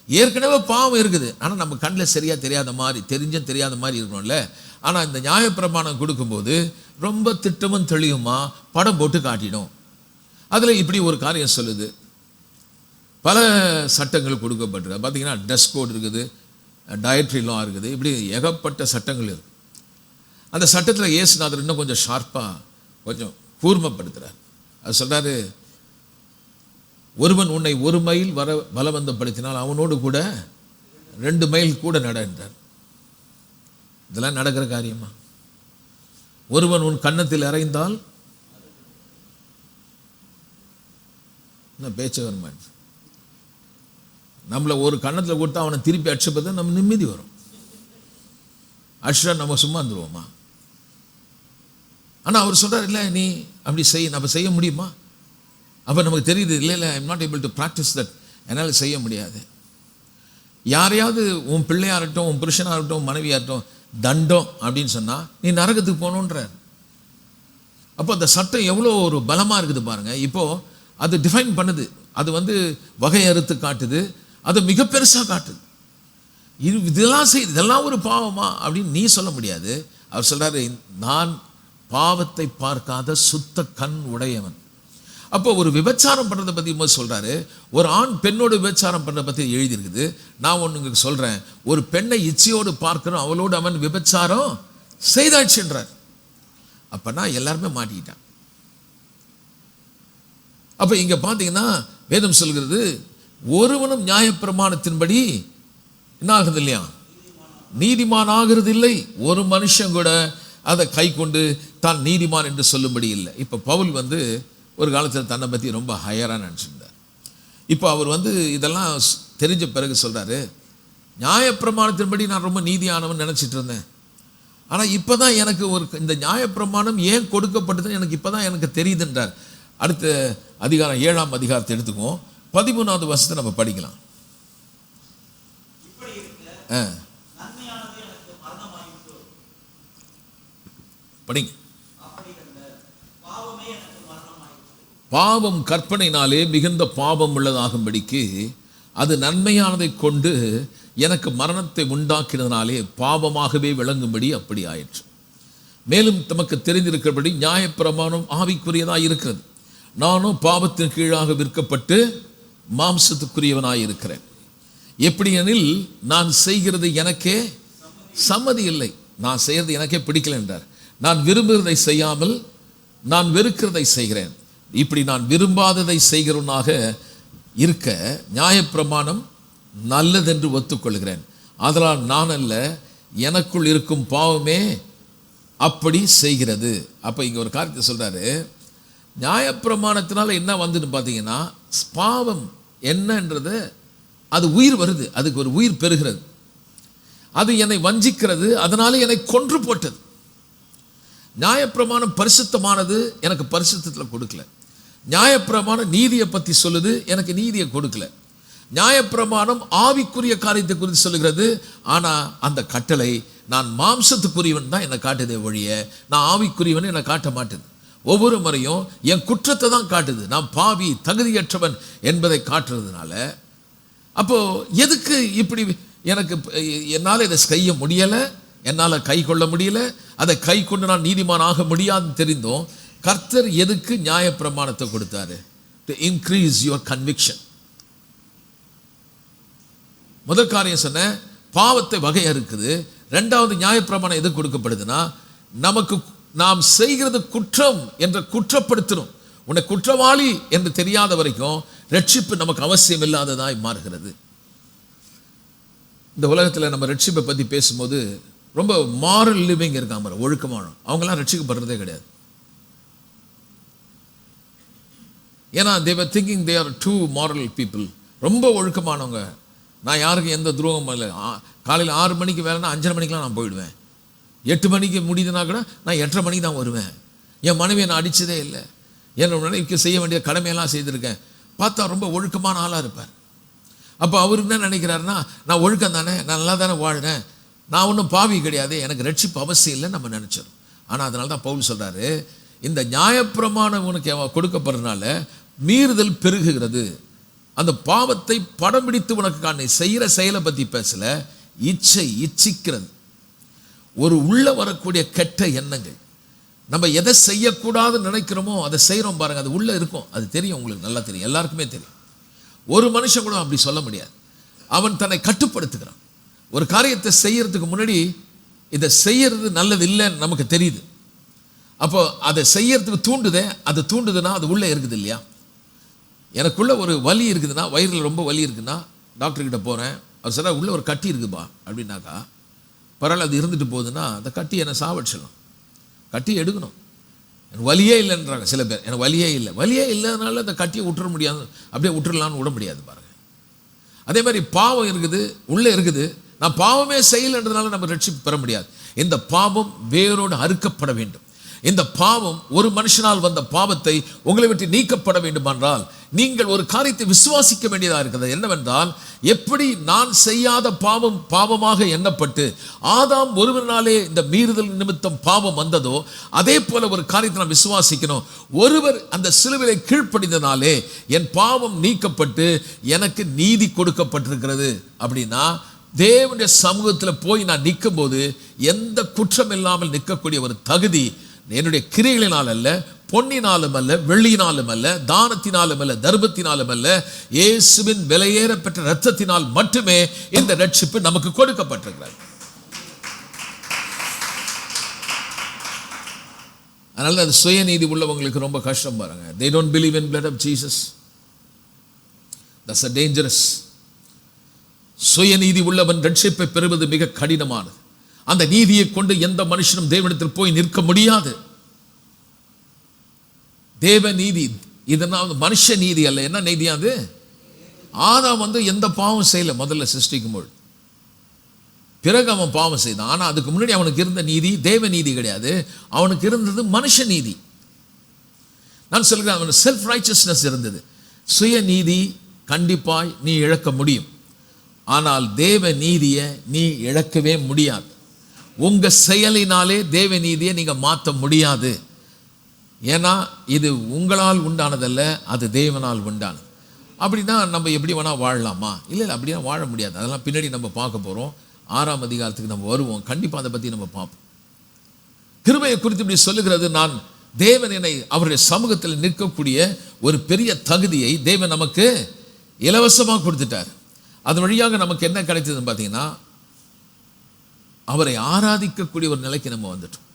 S1: ஏற்கனவே பாவம் இருக்குது, ஆனால் நம்ம கண்ணில் சரியாக தெரியாத மாதிரி, தெரிஞ்சும் தெரியாத மாதிரி இருக்கணும்ல. ஆனால் இந்த நியாயப்பிரமாணம் கொடுக்கும்போது ரொம்ப திட்டமும் தெளிவுமா படம் போட்டு காட்டிடும். அதில் இப்படி ஒரு காரியம் சொல்லுது. பல சட்டங்கள் கொடுக்கப்பட்டிருக்கு. பார்த்தீங்கன்னா ட்ரெஸ் கோட் இருக்குது, டயட்ரி லா இருக்குது, இப்படி ஏகப்பட்ட சட்டங்கள் இருக்குது. அந்த சட்டத்தில் இயேசுநாதர் இன்னும் கொஞ்சம் ஷார்ப்பாக கொஞ்சம் கூர்மைப்படுத்துகிறார். அது சொல்கிறாரு, ஒருவன் உன்னை 1 மைல் பலவந்தப்படுத்தினால் அவனோடு கூட 2 மைல் கூட நட என்றார். இதெல்லாம் நடக்கிற காரியமா? ஒருவன் உன் கன்னத்தில் அறைந்தால் பேச்ச வருமான், நம்மளை ஒரு கன்னத்தில் கொடுத்தா அவனை திருப்பி அடிச்சப்பதான் நம்ம நிம்மதி வரும். அடிச்சா நம்ம சும்மா இருந்துருவோமா? ஆனால் அவர் சொல்கிறார், இல்லை நீ அப்படி நம்ம செய்ய முடியுமா? அப்போ நமக்கு தெரியுது, இல்லை I'm not able to practice that, என்னால் செய்ய முடியாது. யாரையாவது உன் பிள்ளையாகட்டும், உன் புருஷனாகட்டும், மனைவியாகட்டும் தண்டம் அப்படின்னு சொன்னால் நீ நரகத்துக்கு போகணுன்றார். அப்போ அந்த சட்டம் எவ்வளோ ஒரு பலமாக இருக்குது பாருங்கள். இப்போது அது டிஃபைன் பண்ணுது, அது வகையறுத்து காட்டுது, அதை மிக பெருசாக காட்டுது. இதெல்லாம் ஒரு பாவமா அப்படின்னு நீ சொல்ல முடியாது. அவர் சொல்கிறாரு, நான் பாவத்தை பார்க்காத சுத்த கண் உடையவன். அப்போ ஒரு விபச்சாரம் பண்ணுறதை பற்றி சொல்கிறாரு. ஒரு ஆண் பெண்ணோடு விபச்சாரம் பண்ணுறதை பற்றி எழுதியிருக்குது. நான் ஒன்று சொல்கிறேன், ஒரு பெண்ணை இச்சையோடு பார்க்கணும், அவளோடு அவன் விபச்சாரம் செய்தாச்சுன்றார். அப்போனா எல்லாருமே மாட்டிக்கிட்டான். அப்போ இங்கே பார்த்தீங்கன்னா வேதம் சொல்கிறது, ஒருவனும் நியாயப்பிரமாணத்தின்படி என்ன ஆகுது இல்லையா, நீதிமான் ஆகிறது இல்லை. ஒரு மனுஷன் கூட அதை கை கொண்டு தான் நீதிமான் என்று சொல்லும்படி இல்லை. இப்போ பவுல் ஒரு காலத்தில் தன்னை பற்றி ரொம்ப ஹையராக நினச்சிருந்தார். இப்போ அவர் இதெல்லாம் தெரிஞ்ச பிறகு சொல்கிறாரு, நியாயப்பிரமாணத்தின்படி நான் ரொம்ப நீதியானவன் நினச்சிட்டு இருந்தேன். ஆனால் இப்போ தான் எனக்கு இந்த நியாயப்பிரமாணம் ஏன் கொடுக்கப்பட்டதுன்னு எனக்கு இப்போ தான் எனக்கு தெரியுதுன்றார். அடுத்த அதிகாரம் 7ஆம் அதிகாரத்தை எடுத்துக்குவோம். 13வது வசனத்தை நம்ம படிக்கலாம். படிங்க. பாவம் கற்பனையினாலே மிகுந்த பாவம் உள்ளதாகும்படிக்கு அது நன்மையானதை கொண்டு எனக்கு மரணத்தை உண்டாக்கினதினாலே பாவமாகவே விளங்கும்படி அப்படி ஆயிற்று. மேலும் தமக்கு தெரிந்திருக்கிறபடி நியாயப்பிரமாணம் ஆவிக்குரியதாக இருக்கிறது. நானும் பாவத்தின் கீழாக விற்கப்பட்டு மாம்சத்துக்குரியவனாய் இருக்கிறேன். எப்படி எனில், நான் செய்கிறது எனக்கே சம்மதி இல்லை, நான் செய்கிறது எனக்கே பிடிக்கல என்றார். நான் விரும்புகிறதை செய்யாமல் நான் வெறுக்கிறதை செய்கிறேன். இப்படி நான் விரும்பாததை செய்கிறவனாக இருக்க நியாயப்பிரமாணம் நல்லதென்று ஒத்துக்கொள்கிறேன். அதனால் நான் அல்ல, எனக்குள் இருக்கும் பாவமே அப்படி செய்கிறது. அப்போ இங்கே ஒரு காரியத்தை சொல்கிறாரு, நியாயப்பிரமாணத்தினால என்ன வந்துன்னு பார்த்தீங்கன்னா, பாவம் என்னன்றது அது உயிர் வருது, அதுக்கு ஒரு உயிர் பெறுகிறது. அது என்னை வஞ்சிக்கிறது, அதனால என்னை கொன்று போட்டது. நியாயப்பிரமாணம் பரிசுத்தமானது, எனக்கு பரிசுத்தத்தில் கொடுக்கல. நியாயப்பிரமாணம் நீதியை பற்றி சொல்லுது, எனக்கு நீதியை கொடுக்கல. நியாயப்பிரமாணம் ஆவிக்குரிய காரியத்தை குறித்து சொல்லுகிறது, ஆனால் அந்த கட்டளை நான் மாம்சத்துக்குரியவன் தான் என்னை காட்டுதே ஒழிய நான் ஆவிக்குரியவன் என்னை காட்ட மாட்டுது. ஒவ்வொரு முறையும் என் குற்றத்தை தான் காட்டுது, நான் பாவி தகுதியற்றவன் என்பதை காட்டுறதுனால. அப்போது எதுக்கு இப்படி எனக்கு என்னால் இதை செய்ய முடியலை, என்னால் கை கொள்ள முடியல, அதை கை கொண்டு நான் நீதிமான் ஆக முடியாதுன்னு தெரிந்தோம். கர்த்தர் எதுக்கு நியாயப்பிரமாணத்தை கொடுத்தாரு? To increase your conviction. முதல் காரியம் சொன்ன பாவத்தை வகையறுக்குது. ரெண்டாவது நியாயப்பிரமாணம் எது கொடுக்கப்படுதுன்னா, நமக்கு நாம் செய்கிறது குற்றம் என்ற குற்றப்படுத்தணும். உன்னை குற்றவாளி என்று தெரியாத வரைக்கும் ரட்சிப்பு நமக்கு அவசியம் இல்லாததாய் மாறுகிறது. இந்த உலகத்தில் நம்ம ரட்சிப்பை பற்றி பேசும்போது ரொம்ப மாரல் லிவிங் இருக்காம, ஒழுக்கமான அவங்களாம் ரட்சிக்கப்படுறதே கிடையாது. ஏன்னா they were thinking they are too moral people. ரொம்ப ஒழுக்கமானவங்க, நான் யாருக்கும் எந்த துரோகமும் இல்லை. காலையில் 6 மணிக்கு வேலைன்னா 5:30 மணிக்கெலாம் நான் போயிடுவேன். 8 மணிக்கு முடியுதுன்னா கூட நான் 8:30 மணிக்கு தான் வருவேன். என் மனைவியை நான் அடித்ததே இல்லை, என்னோட மனைவிக்கு செய்ய வேண்டிய கடமையெல்லாம் செய்திருக்கேன். பார்த்தா ரொம்ப ஒழுக்கமான ஆளாக இருப்பார். அப்போ அவர் என்ன நினைக்கிறாருன்னா, நான் ஒழுக்கம் தானே, நான் நல்லா தானே வாழ்றேன், நான் ஒன்றும் பாவி கிடையாது, எனக்கு ரட்சிப்பு அவசியம் இல்லை நம்ம நினச்சிடும். ஆனால் அதனால தான் பவுல் சொல்கிறாரு, இந்த நியாயப்பிரமாணம் உனக்கு கொடுக்கப்படுறதுனால மீறுதல் பெருகுகிறது. அந்த பாவத்தை படம் பிடித்து உனக்கு காண செய்கிற செயலை பற்றி பேசல, இச்சிக்கிறது, ஒரு உள்ள வரக்கூடிய கெட்ட எண்ணங்கள். நம்ம எதை செய்யக்கூடாதுன்னு நினைக்கிறோமோ அதை செய்கிறோம் பாருங்க, அது உள்ளே இருக்கும். அது தெரியும், உங்களுக்கு நல்லா தெரியும், எல்லாருக்குமே தெரியும். ஒரு மனுஷன் கூட அப்படி சொல்ல முடியாது. அவன் தன்னை கட்டுப்படுத்துகிறான். ஒரு காரியத்தை செய்யறதுக்கு முன்னாடி இதை செய்யறது நல்லது இல்லைன்னு நமக்கு தெரியுது. அப்போ அதை செய்யறதுக்கு தூண்டுதே, அது தூண்டுதுன்னா அது உள்ளே இருக்குது இல்லையா? எனக்குள்ள ஒரு வலி இருக்குதுன்னா, வயிறில் ரொம்ப வலி இருக்குன்னா டாக்டர்கிட்ட போகிறேன், அவர் சொல்ல உள்ள ஒரு கட்டி இருக்குப்பா அப்படின்னாக்கா, பரவாயில்ல அது இருந்துட்டு போகுதுன்னா அந்த கட்டி என்னை சாவடிச்சிடலாம், கட்டி எடுக்கணும். எனக்கு வலியே இல்லைன்றாங்க சில பேர், எனக்கு வலியே இல்லைனால அந்த கட்டியை விட்டுற முடியாது, அப்படியே விட்டுறலான்னு விட முடியாது பாருங்க. அதே மாதிரி பாவம் இருக்குது, உள்ளே இருக்குது. நான் பாவமே செய்யலைன்றதுனால நம்ம ரட்சிப்பு பெற முடியாது. இந்த பாவம் வேரோடு அறுக்கப்பட வேண்டும். இந்த பாவம், ஒரு மனுஷனால் வந்த பாவத்தை உங்களை விட்டு நீக்கப்பட வேண்டுமென்றால் நீங்கள் ஒரு காரியத்தை விசுவாசிக்க வேண்டியதாக இருக்கிறது. என்னவென்றால், எப்படி நான் செய்யாத பாவம் பாவமாக எண்ணப்பட்டு ஆதாம் ஒருவராலே இந்த மீறுதல் நிமித்தம் பாவம் வந்ததோ, அதே போல ஒரு காரியத்தை நான் விசுவாசிக்கணும். ஒருவர் அந்த சிலுவையை கீழ்ப்படிந்தனாலே என் பாவம் நீக்கப்பட்டு எனக்கு நீதி கொடுக்கப்பட்டிருக்கிறது. அப்படின்னா தேவனுடைய சமூகத்தில் போய் நான் நிற்கும் போது எந்த குற்றம் இல்லாமல் நிற்கக்கூடிய ஒரு தகுதி என்னுடைய கிரியைகளினால் அல்ல, பொன்னினாலும் அல்ல, வெள்ளியினாலும் அல்ல, தானத்தினாலும் அல்ல, தர்மத்தினாலும் அல்ல, இயேசுவின் விலையேற பெற்ற இரத்தத்தினால் மட்டுமே இந்த ரட்சிப்பு நமக்கு கொடுக்கப்பட்டிருக்கிறது. அதனால அது சுயநீதி உள்ளவங்களுக்கு ரொம்ப கஷ்டம் பாருங்க. They don't believe in blood of Jesus. That's a dangerous. சுயநீதி உள்ளவன் ரட்சிப்பை பெறுவது மிக கடினமானது. அந்த நீதியை கொண்டு எந்த மனுஷனும் தேவனிடத்தில் போய் நிற்க முடியாது. தேவ நீதி இதனால் மனுஷ நீதி அல்ல. என்ன நீதியாது? ஆதாம் எந்த பாவம் செய்யல முதல்ல சிருஷ்டிக்கும் பொழுது, பிறகு அவன் பாவம் செய்தான். ஆனால் அதுக்கு முன்னாடி அவனுக்கு இருந்த நீதி தேவ நீதி கிடையாது, அவனுக்கு இருந்தது மனுஷ நீதி. நான் சொல்கிறேன், அவனுக்கு செல்ஃப் ரைச்சஸ்னஸ் இருந்தது. சுய நீதி கண்டிப்பாய் நீ இழக்க முடியும், ஆனால் தேவ நீதியை நீ இழக்கவே முடியாது. உங்க செயலினாலே தேவ நீதியை நீங்க மாற்ற முடியாது. ஏன்னா இது உங்களால் உண்டானதல்ல, அது தேவனால் உண்டானது. அப்படின்னா நம்ம எப்படி வேணா வாழலாமா? இல்லை, அப்படின்னா வாழ முடியாது. அதெல்லாம் பின்னாடி நம்ம பார்க்க போகிறோம். 6ஆம் அதிகாரத்துக்கு நம்ம வருவோம், கண்டிப்பாக அதை பற்றி நம்ம பார்ப்போம். கிருபையை குறித்து இப்படி சொல்லுகிறது, நான் தேவன் என்னை அவருடைய சமூகத்தில் நிற்கக்கூடிய ஒரு பெரிய தகுதியை தேவன் நமக்கு இலவசமாக கொடுத்துட்டார். அது வழியாக நமக்கு என்ன கிடைத்ததுன்னு பார்த்தீங்கன்னா, அவரை ஆராதிக்கக்கூடிய ஒரு நிலைக்கு நம்ம வந்துட்டோம்.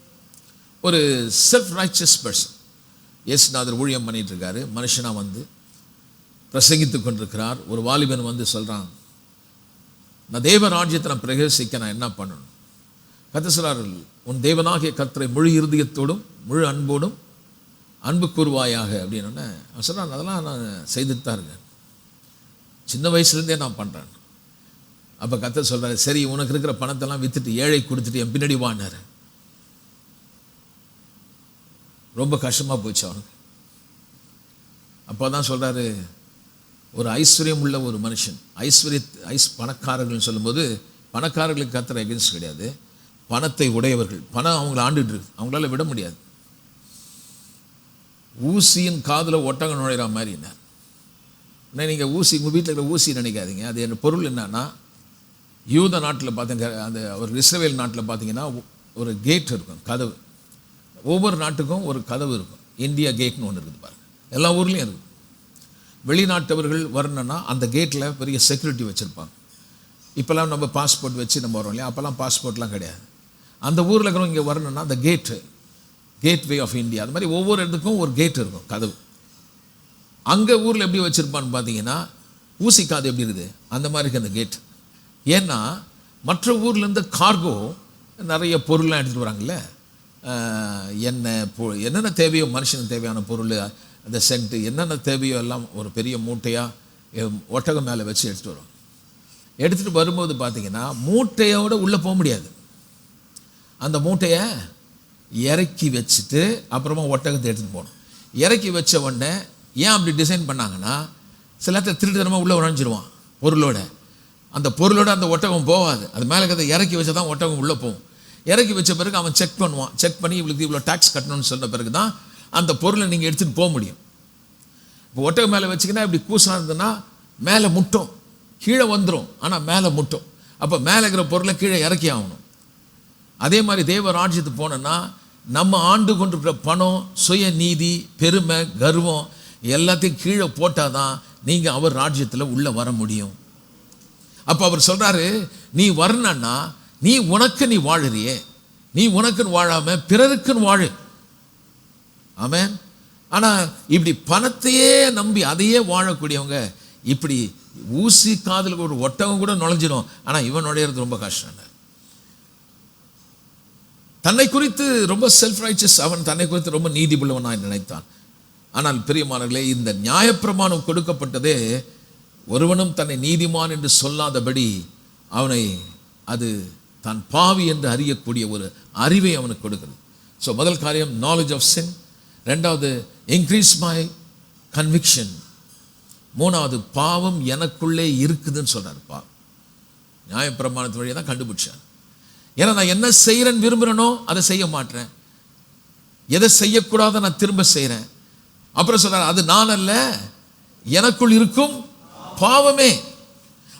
S1: ஒரு செல்ஃப் ரைச்சஸ் பர்சன், இயேசுநாதர் ஊழியம் பண்ணிட்டு இருக்காரு, மனுஷனாக பிரசங்கித்து கொண்டிருக்கிறார். ஒரு வாலிபன் சொல்கிறான், நான் தேவ ராஜ்யத்தை நான் பிரவேசிக்க நான் என்ன பண்ணணும்? கர்த்தர் சொல்றார், உன் தேவனாகிய கர்த்தரை முழு இருதயத்தோடும் முழு அன்போடும் அன்பு கூறுவாயாக அப்படின்னு அவன் சொல்கிறான். அதெல்லாம் நான் செய்துட்டு தான் இருக்கேன், சின்ன வயசுலேருந்தே நான் பண்ணுறேன். அப்போ கர்த்தர் சொல்கிறாரு, சரி உனக்கு இருக்கிற பணத்தெல்லாம் விற்றுட்டு ஏழை கொடுத்துட்டு என் பின்னாடி வானார். ரொம்ப கஷ்டமாக போச்சு அவனுக்கு. அப்போ தான் சொல்கிறாரு, ஒரு ஐஸ்வர்யம் உள்ள ஒரு மனுஷன், பணக்காரர்கள்னு சொல்லும்போது பணக்காரர்களுக்கு கர்த்தர் எகென்ஸ்ட் கிடையாது, பணத்தை உடையவர்கள், பணம் அவங்கள ஆண்டுட்டு இருக்கு, அவங்களால விட முடியாது. ஊசியின் காதில் ஒட்டகம் நுழைகிற மாதிரி என்ன. நீங்கள் ஊசி, உங்கள் வீட்டில் இருக்கிற ஊசி நினைக்காதீங்க. அது என் பொருள் என்னன்னா, யூத நாட்டில் பார்த்தீங்க, அந்த ஒரு இஸ்ரவேல் நாட்டில் பார்த்தீங்கன்னா ஒரு கேட் இருக்கும், கதவு. ஒவ்வொரு நாட்டுக்கும் ஒரு கதவு இருக்கும். இந்தியா கேட்னு ஒன்று இருக்குது பாருங்கள், எல்லா ஊர்லேயும் இருக்குது. வெளிநாட்டவர்கள் வரணுன்னா அந்த கேட்டில் பெரிய செக்யூரிட்டி வச்சுருப்பாங்க. இப்போல்லாம் நம்ம பாஸ்போர்ட் வச்சு நம்ம வரோம் இல்லையா, அப்போல்லாம் பாஸ்போர்ட்லாம் கிடையாது. அந்த ஊரில் இருக்கிறவங்க இங்கே வரணுன்னா அந்த கேட்வே ஆஃப் இந்தியா, அது மாதிரி ஒவ்வொரு இடத்துக்கும் ஒரு கேட் இருக்கும், கதவு. அங்கே ஊரில் எப்படி வச்சுருப்பான்னு பார்த்தீங்கன்னா, ஊசிக்காது எப்படி இருக்குது அந்த மாதிரி இருக்குது அந்த கேட். ஏன்னா மற்ற ஊர்லேருந்து கார்கோ நிறைய பொருள்லாம் எடுத்துகிட்டு வராங்கல்ல, என்னென்ன தேவையோ மனுஷனுக்கு தேவையான பொருள், அந்த சென்ட்டு என்னென்ன தேவையோ எல்லாம் ஒரு பெரிய மூட்டையாக ஒட்டகம் மேலே வச்சு எடுத்துகிட்டு வரும். எடுத்துகிட்டு வரும்போது பார்த்தீங்கன்னா மூட்டையோடு உள்ளே போக முடியாது. அந்த மூட்டையை இறக்கி வச்சுட்டு அப்புறமா ஒட்டகத்தை எடுத்துகிட்டு போகணும். இறக்கி வச்ச உடனே ஏன் அப்படி டிசைன் பண்ணாங்கன்னா, சில நேரத்தில் திருட்டுத்தனமாக உள்ளே உழைஞ்சிருவான். பொருளோட. அந்த பொருளோட அந்த ஒட்டகம் போகாது. அது மேலே கதை இறக்கி வச்சா தான் ஒட்டகம் உள்ளே போகும். இறக்கி வச்ச பிறகு அவன் செக் பண்ணுவான். செக் பண்ணி இவளுக்கு இவ்வளோ டேக்ஸ் கட்டணும்னு சொன்ன பிறகு தான் அந்த பொருளை நீங்கள் எடுத்துகிட்டு போக முடியும். இப்போ ஒட்டகம் மேலே வச்சிங்கன்னா இப்படி கூசா இருந்ததுன்னா மேலே முட்டும், கீழே வந்துடும், ஆனால் மேலே முட்டும். அப்போ மேலே இருக்கிற பொருளை கீழே இறக்கி ஆகணும். அதே மாதிரி தேவ ராஜ்யத்துக்கு போனோன்னா நம்ம ஆண்டு கொண்டிருக்கிற பணம், சுய நீதி, பெருமை, கர்வம் எல்லாத்தையும் கீழே போட்டால் தான் நீங்கள் அவர் ராஜ்யத்தில் உள்ளே வர முடியும். அப்போ அவர் சொல்கிறாரு, நீ வரணுன்னா நீ உனக்கு நீ வாழுறியே, நீ உனக்குன்னு வாழாமல் பிறருக்குன்னு வாழு. ஆமென். ஆனால் இப்படி பணத்தையே நம்பி அதையே வாழக்கூடியவங்க இப்படி ஊசி காதில் ஒரு ஒட்டகம் கூட நுழைஞ்சிடும், ஆனால் இவன் நுழையிறது ரொம்ப கஷ்டம். தன்னை குறித்து ரொம்ப செல்ஃப் ரைச்சஸ், அவன் தன்னை குறித்து ரொம்ப நீதி உள்ளவனாய் நினைத்தான். ஆனால் பிரியமானவர்களே, இந்த நியாயப்பிரமாணம் கொடுக்கப்பட்டதே ஒருவனும் தன்னை நீதிமான் என்று சொல்லாதபடி அவனை அது தான் பாவி என்று அறியக்கூடிய ஒரு அறிவை அவனுக்கு கொடுக்கிறது. ஸோ முதல் காரியம் நாலேஜ் ஆஃப் சின், ரெண்டாவது இன்க்ரீஸ் மை கன்விக்ஷன், மூணாவது பாவம் எனக்குள்ளே இருக்குதுன்னு சொல்றாரு. நியாயப்பிரமாணத்து வழியை தான் கண்டுபிடிச்சார். ஏன்னா நான் என்ன செய்கிறேன்னு விரும்புகிறேனோ அதை செய்ய மாட்டேன், எதை செய்யக்கூடாத நான் திரும்ப செய்கிறேன். அப்புறம் சொல்றாரு, அது நான் அல்ல, எனக்குள் இருக்கும் பாவமே.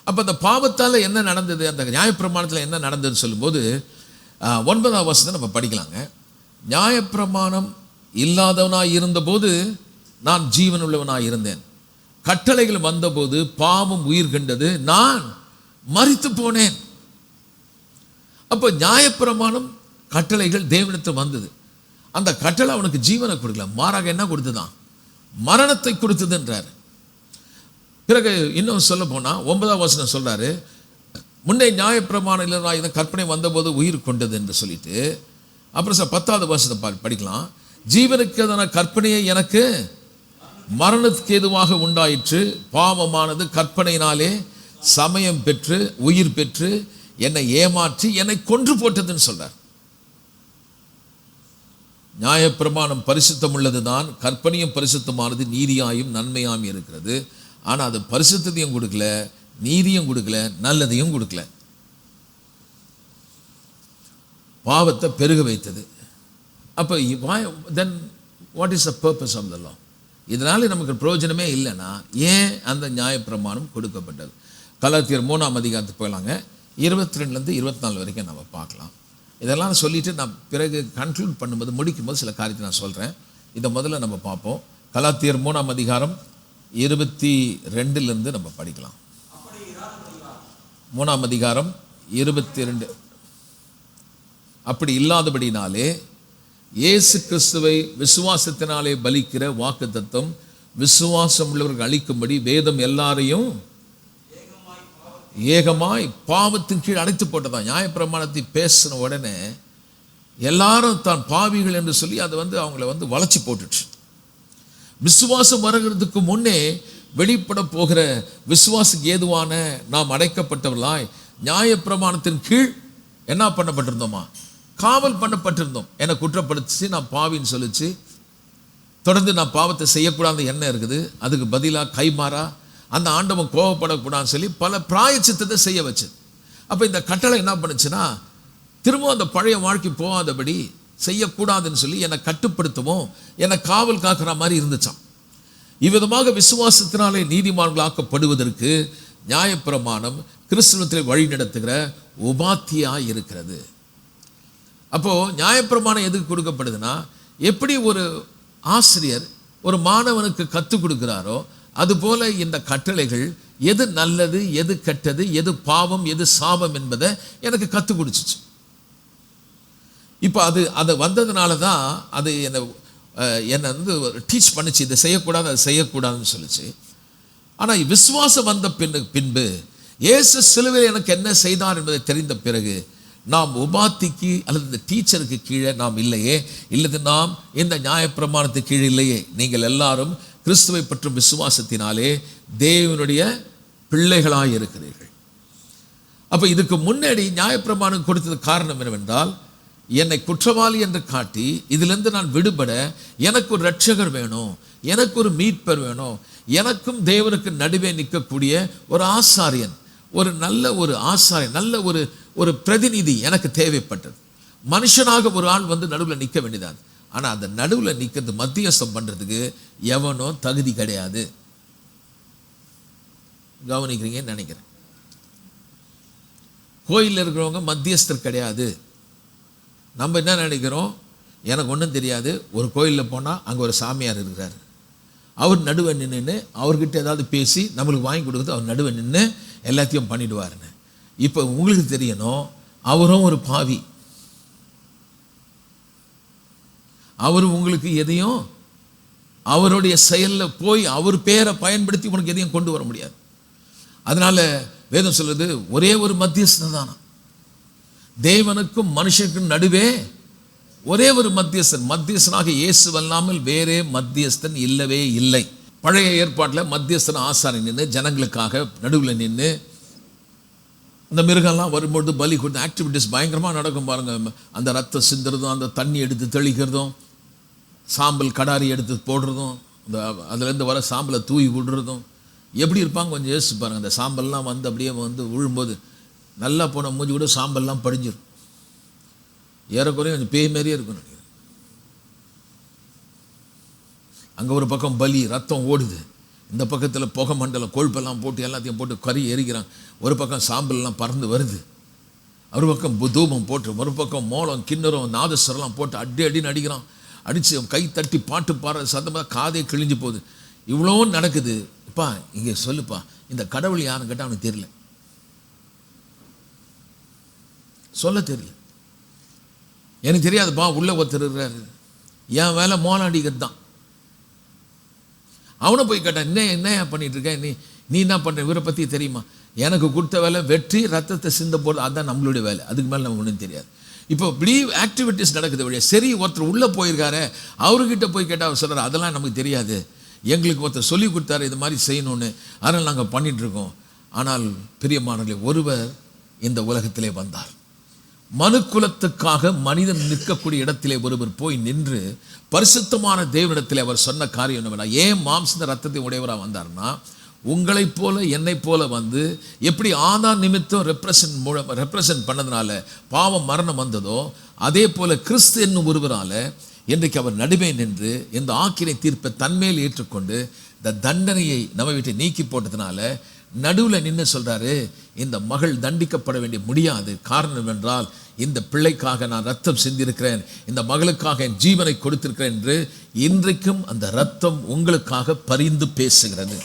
S1: அப்போ அந்த பாவத்தால் என்ன நடந்தது, அந்த நியாயப்பிரமாணத்தில் என்ன நடந்ததுன்னு சொல்லும்போது 9ஆம் வசனத்தை நம்ம படிக்கலாங்க. நியாயப்பிரமாணம் இல்லாதவனாய் இருந்தபோது நான் ஜீவன் உள்ளவனாய் இருந்தேன், கட்டளைகள் வந்தபோது பாவம் உயிர் கண்டது, நான் மரித்து போனேன். அப்போ நியாயப்பிரமாணம் கட்டளைகள் தேவனிடத்தில் வந்தது. அந்த கட்டளை அவனுக்கு ஜீவனை கொடுக்கல, மாறாக என்ன கொடுத்துதான், மரணத்தை கொடுத்ததுன்றார். பிறகு இன்னும் சொல்ல போனால் 9ஆம் வசனம் சொல்றாரு, முன்னே நியாயப்பிரமாணம் இல்லை, இந்த கற்பனை வந்தபோது உயிர் கொண்டது என்று சொல்லிட்டு, அப்புறம் 10ஆவது வசனத்தை படிக்கலாம். ஜீவனுக்கு எதான கற்பனையை எனக்கு மரணத்துக்கு ஏதுவாக உண்டாயிற்று, பாவமானது கற்பனையினாலே சமயம் பெற்று உயிர் பெற்று என்னை ஏமாற்றி என்னை கொன்று போட்டதுன்னு சொல்றார். நியாயப்பிரமாணம் பரிசுத்தம் உள்ளதுதான், கற்பனையும் பரிசுத்தமானது, நீதியாயும் நன்மையாயும் இருக்கிறது. ஆனால் அது பரிசுத்தையும் கொடுக்கல, நீதியும் கொடுக்கல, நல்லதையும் கொடுக்கல, பாவத்தை பெருக வைத்தது. அப்போ then what is the purpose of the law? இதனால நமக்கு பிரயோஜனமே இல்லைன்னா ஏன் அந்த நியாயப்பிரமாணம் கொடுக்கப்பட்டது? கலாத்தியர் 3ஆம் அதிகாரத்துக்கு போகலாங்க. 22லேருந்து 24 வரைக்கும் நம்ம பார்க்கலாம். இதெல்லாம் சொல்லிவிட்டு நான் பிறகு கன்க்ளூட் பண்ணும்போது, முடிக்கும்போது சில காரியத்தை நான் சொல்கிறேன். இதை முதல்ல நம்ம பார்ப்போம். கலாத்தியர் 3ஆம் அதிகாரம் 22லேருந்து நம்ம படிக்கலாம். 3ஆம் அதிகாரம் 22. அப்படி இல்லாதபடினாலே இயேசு கிறிஸ்துவை விசுவாசத்தினாலே பலிக்கிற வாக்குத்தத்தம் விசுவாசம் உள்ளவர்கள் அளிக்கும்படி வேதம் எல்லாரையும் ஏகமாய் பாவத்தின் கீழ் அடைத்து போட்டதான். நியாயப்பிரமாணத்தை பேசின உடனே எல்லாரும் தான் பாவிகள் என்று சொல்லி அதை அவங்கள வளைச்சி போட்டுச்சு. விசுவாசம் வருகிறதுக்கு முன்னே வெளிப்பட போகிற விசுவாசுக்கு ஏதுவான நாம் அடைக்கப்பட்டவர்களாய் நியாயப்பிரமாணத்தின் கீழ் என்ன பண்ணப்பட்டிருந்தோமா, காவல் பண்ணப்பட்டிருந்தோம். என்னை குற்றப்படுத்தி நான் பாவின்னு சொல்லிச்சு, தொடர்ந்து நான் பாவத்தை செய்யக்கூடாத எண்ணம் இருக்குது, அதுக்கு பதிலாக கைமாறா அந்த ஆண்டவன் கோபப்படக்கூடாதுன்னு சொல்லி பல பிராயச்சித்தத்தை செய்ய வச்சது. அப்போ இந்த கட்டளை என்ன பண்ணுச்சுன்னா, திரும்பவும் அந்த பழைய வாழ்க்கை போகாதபடி செய்யக்கூடாதுன்னு சொல்லி என்னை கட்டுப்படுத்தவும் என்னை காவல் காக்கிற மாதிரி இருந்துச்சான். இவ்விதமாக விசுவாசத்தினாலே நீதிமான்களாக்கப்படுவதற்கு நியாயப்பிரமாணம் கிறிஸ்தவத்தில் வழி நடத்துகிற உபாத்தியாய் இருக்கிறது. அப்போது நியாயப்பிரமாணம் எதுக்கு கொடுக்கப்படுதுன்னா, எப்படி ஒரு ஆசிரியர் ஒரு மாணவனுக்கு கற்றுக் கொடுக்குறாரோ அதுபோல இந்த கட்டளைகள் எது நல்லது, எது கெட்டது, எது பாவம், எது சாபம் என்பதை எனக்கு கற்றுக் கொடுத்துச்சு. இப்போ அது வந்ததுனால தான் அது என்னை டீச் பண்ணிச்சு, இதை செய்யக்கூடாது அதை செய்யக்கூடாதுன்னு சொல்லிச்சு. ஆனால் விசுவாசம் வந்த பின்பு இயேசு சிலுவையில் எனக்கு என்ன செய்தார் என்பதை தெரிந்த பிறகு நாம் உபாத்திக்கு அல்லது இந்த டீச்சருக்கு கீழே நாம் இல்லையே, இல்லது நாம் இந்த நியாயப்பிரமாணத்துக்கு கீழே இல்லையே. நீங்கள் எல்லாரும் கிறிஸ்துவை பற்றும் விசுவாசத்தினாலே தேவனுடைய பிள்ளைகளாக இருக்கிறீர்கள். அப்போ இதுக்கு முன்னாடி நியாயப்பிரமாணம் கொடுத்தது காரணம் என்னவென்றால், என்னை குற்றவாளி என்று காட்டி இதிலிருந்து நான் விடுபட எனக்கு ஒரு ரட்சகர் வேணும், எனக்கு ஒரு மீட்பர் வேணும், எனக்கும் தேவனுக்கு நடுவே நிற்கக்கூடிய ஒரு ஆசாரியன், ஒரு நல்ல ஆசாரியன், நல்ல ஒரு பிரதிநிதி எனக்கு தேவைப்பட்டது. மனுஷனாக ஒரு ஆள் வந்து நடுவில் நிற்க வேண்டியதான். ஆனால் அந்த நடுவில் நிற்கிறது, மத்தியஸ்தம் பண்ணுறதுக்கு எவனோ தகுதி கிடையாது. கவனிக்கிறீங்கன்னு நினைக்கிறேன். கோயிலில் இருக்கிறவங்க மத்தியஸ்தர் கிடையாது. நம்ம என்ன நினைக்கிறோம், எனக்கு ஒன்றும் தெரியாது, ஒரு கோயிலில் போனால் அங்கே ஒரு சாமியார் இருக்கிறார், அவர் நடுவே நின்று அவர்கிட்ட ஏதாவது பேசி நம்மளுக்கு வாங்கி கொடுக்குறது, அவர் நடுவே நின்று எல்லாத்தையும் பண்ணிடுவாருன்னு. இப்போ உங்களுக்கு தெரியணும், அவரும் ஒரு பாவி. அவரும் உங்களுக்கு எதையும் அவருடைய செயலில் போய் அவர் பேரை பயன்படுத்தி உனக்கு எதையும் கொண்டு வர முடியாது. அதனால வேதம் சொல்லுது, ஒரே ஒரு மத்தியஸ்தன் தானா, தேவனுக்கும் மனுஷனுக்கும் நடுவே ஒரே ஒரு மத்தியஸ்தன், மத்தியஸ்தனாக இயேசு அல்லாமல் வேறே மத்தியஸ்தன் இல்லவே இல்லை. பழைய ஏற்பாட்டில் மத்தியஸ்தன் ஆசாரி நின்று ஜனங்களுக்காக நடுவில் நின்று இந்த மிருகம்லாம் வரும்பொழுது பலி கொடுத்த ஆக்டிவிட்டிஸ் பயங்கரமாக நடக்கும் பாருங்கள். அந்த ரத்தம் சிந்துறதும், அந்த தண்ணி எடுத்து தெளிக்கிறதும், சாம்பல் கடாரி எடுத்து போடுறதும், அந்த அதுலேருந்து வர சாம்பலை தூவி விடுறதும், எப்படி இருப்பாங்க கொஞ்சம் யோசிச்சு பாருங்கள். அந்த சாம்பல்லாம் வந்து அப்படியே வந்து விழும்போது நல்லா போன மூஞ்சி கூட சாம்பல்லாம் படிஞ்சிடும். ஏறக்குறையும் கொஞ்சம் பேய் மாதிரியே இருக்கும் நினைக்கிறேன். அங்கே ஒரு பக்கம் பலி, ரத்தம் ஓடுது, இந்த பக்கத்தில் புகை மண்டலம் கொழுப்பெல்லாம் போட்டு எல்லாத்தையும் போட்டு கறி எரிக்கிறான், ஒரு பக்கம் சாம்பல்லாம் பறந்து வருது, ஒரு பக்கம் தூபம் போட்டு, ஒரு பக்கம் மோளம் கிண்ணறம் நாதஸ்வரம்லாம் போட்டு அடின்னு அடிக்கிறான். அடித்து கை தட்டி பாட்டு பாடுற சத்தமாக காதே கிழிஞ்சு போகுது. இவ்வளோ நடக்குது. இப்பா இங்கே சொல்லுப்பா, இந்த கடவுள் யாருன்னு கேட்டால் அவனுக்கு தெரியல, சொல்ல தெரியல. எனக்கு தெரியாதுப்பா, உள்ள ஒருத்தர் இருக்கிறாரு, என் வேலை மோளம் அடிக்கிறது தான். அவனை போய் கேட்டான், என்ன பண்ணிட்டு இருக்க நீ என்ன பண்ணுற, இவரை பற்றி தெரியுமா? எனக்கு கொடுத்த வேலை வெற்றி ரத்தத்தை சிந்த போகிறது, அதுதான் நம்மளுடைய வேலை, அதுக்கு மேலே நமக்கு ஒன்றும் தெரியாது. இப்போ இப்படி ஆக்டிவிட்டிஸ் நடக்குது வழியா. சரி, ஒருத்தர் உள்ளே போயிருக்காரு, அவர்கிட்ட போய் கேட்டால் அவர் சொல்கிறார், அதெல்லாம் நமக்கு தெரியாது, எங்களுக்கு ஒருத்தர் சொல்லி கொடுத்தாரு இது மாதிரி செய்யணும்னு, அதனால் நாங்கள் பண்ணிகிட்ருக்கோம். ஆனால் பிரியமானவர்களே, ஒருவர் இந்த உலகத்திலே வந்தார். மனுக்குலத்துக்காக மனிதன் நிற்கக்கூடிய இடத்திலே ஒருவர் போய் நின்று பரிசுத்தமான தேவனிடத்தில் அவர் சொன்ன காரியம் என்னவென்னா, ஏன் மாம்ச ரத்தத்தை உடையவராக வந்தார்னா, உங்களைப் போல என்னை போல வந்து எப்படி ஆதாம் நிமித்தம் ரெப்ரசன்ட் பண்ணதுனால பாவம் மரணம் வந்ததோ, அதே போல கிறிஸ்து என்னும் ஒருவரால் இன்றைக்கு அவர் நடுவே நின்று இந்த ஆக்கினை தீர்ப்பை தன்மேல் ஏற்றுக்கொண்டு இந்த தண்டனையை நம்ம வீட்டை நீக்கி போட்டதுனால நடுவில் நின்று சொல்கிறாரு, இந்த மகள் தண்டிக்கப்பட வேண்டிய முடியாது. காரணம் என்றால், இந்த பிள்ளைக்காக நான் ரத்தம் சிந்திருக்கிறேன், இந்த மகளுக்காக என் ஜீவனை கொடுத்திருக்கிறேன் என்று இன்றைக்கும் அந்த ரத்தம் உங்களுக்காக பரிந்து பேசுகிறது.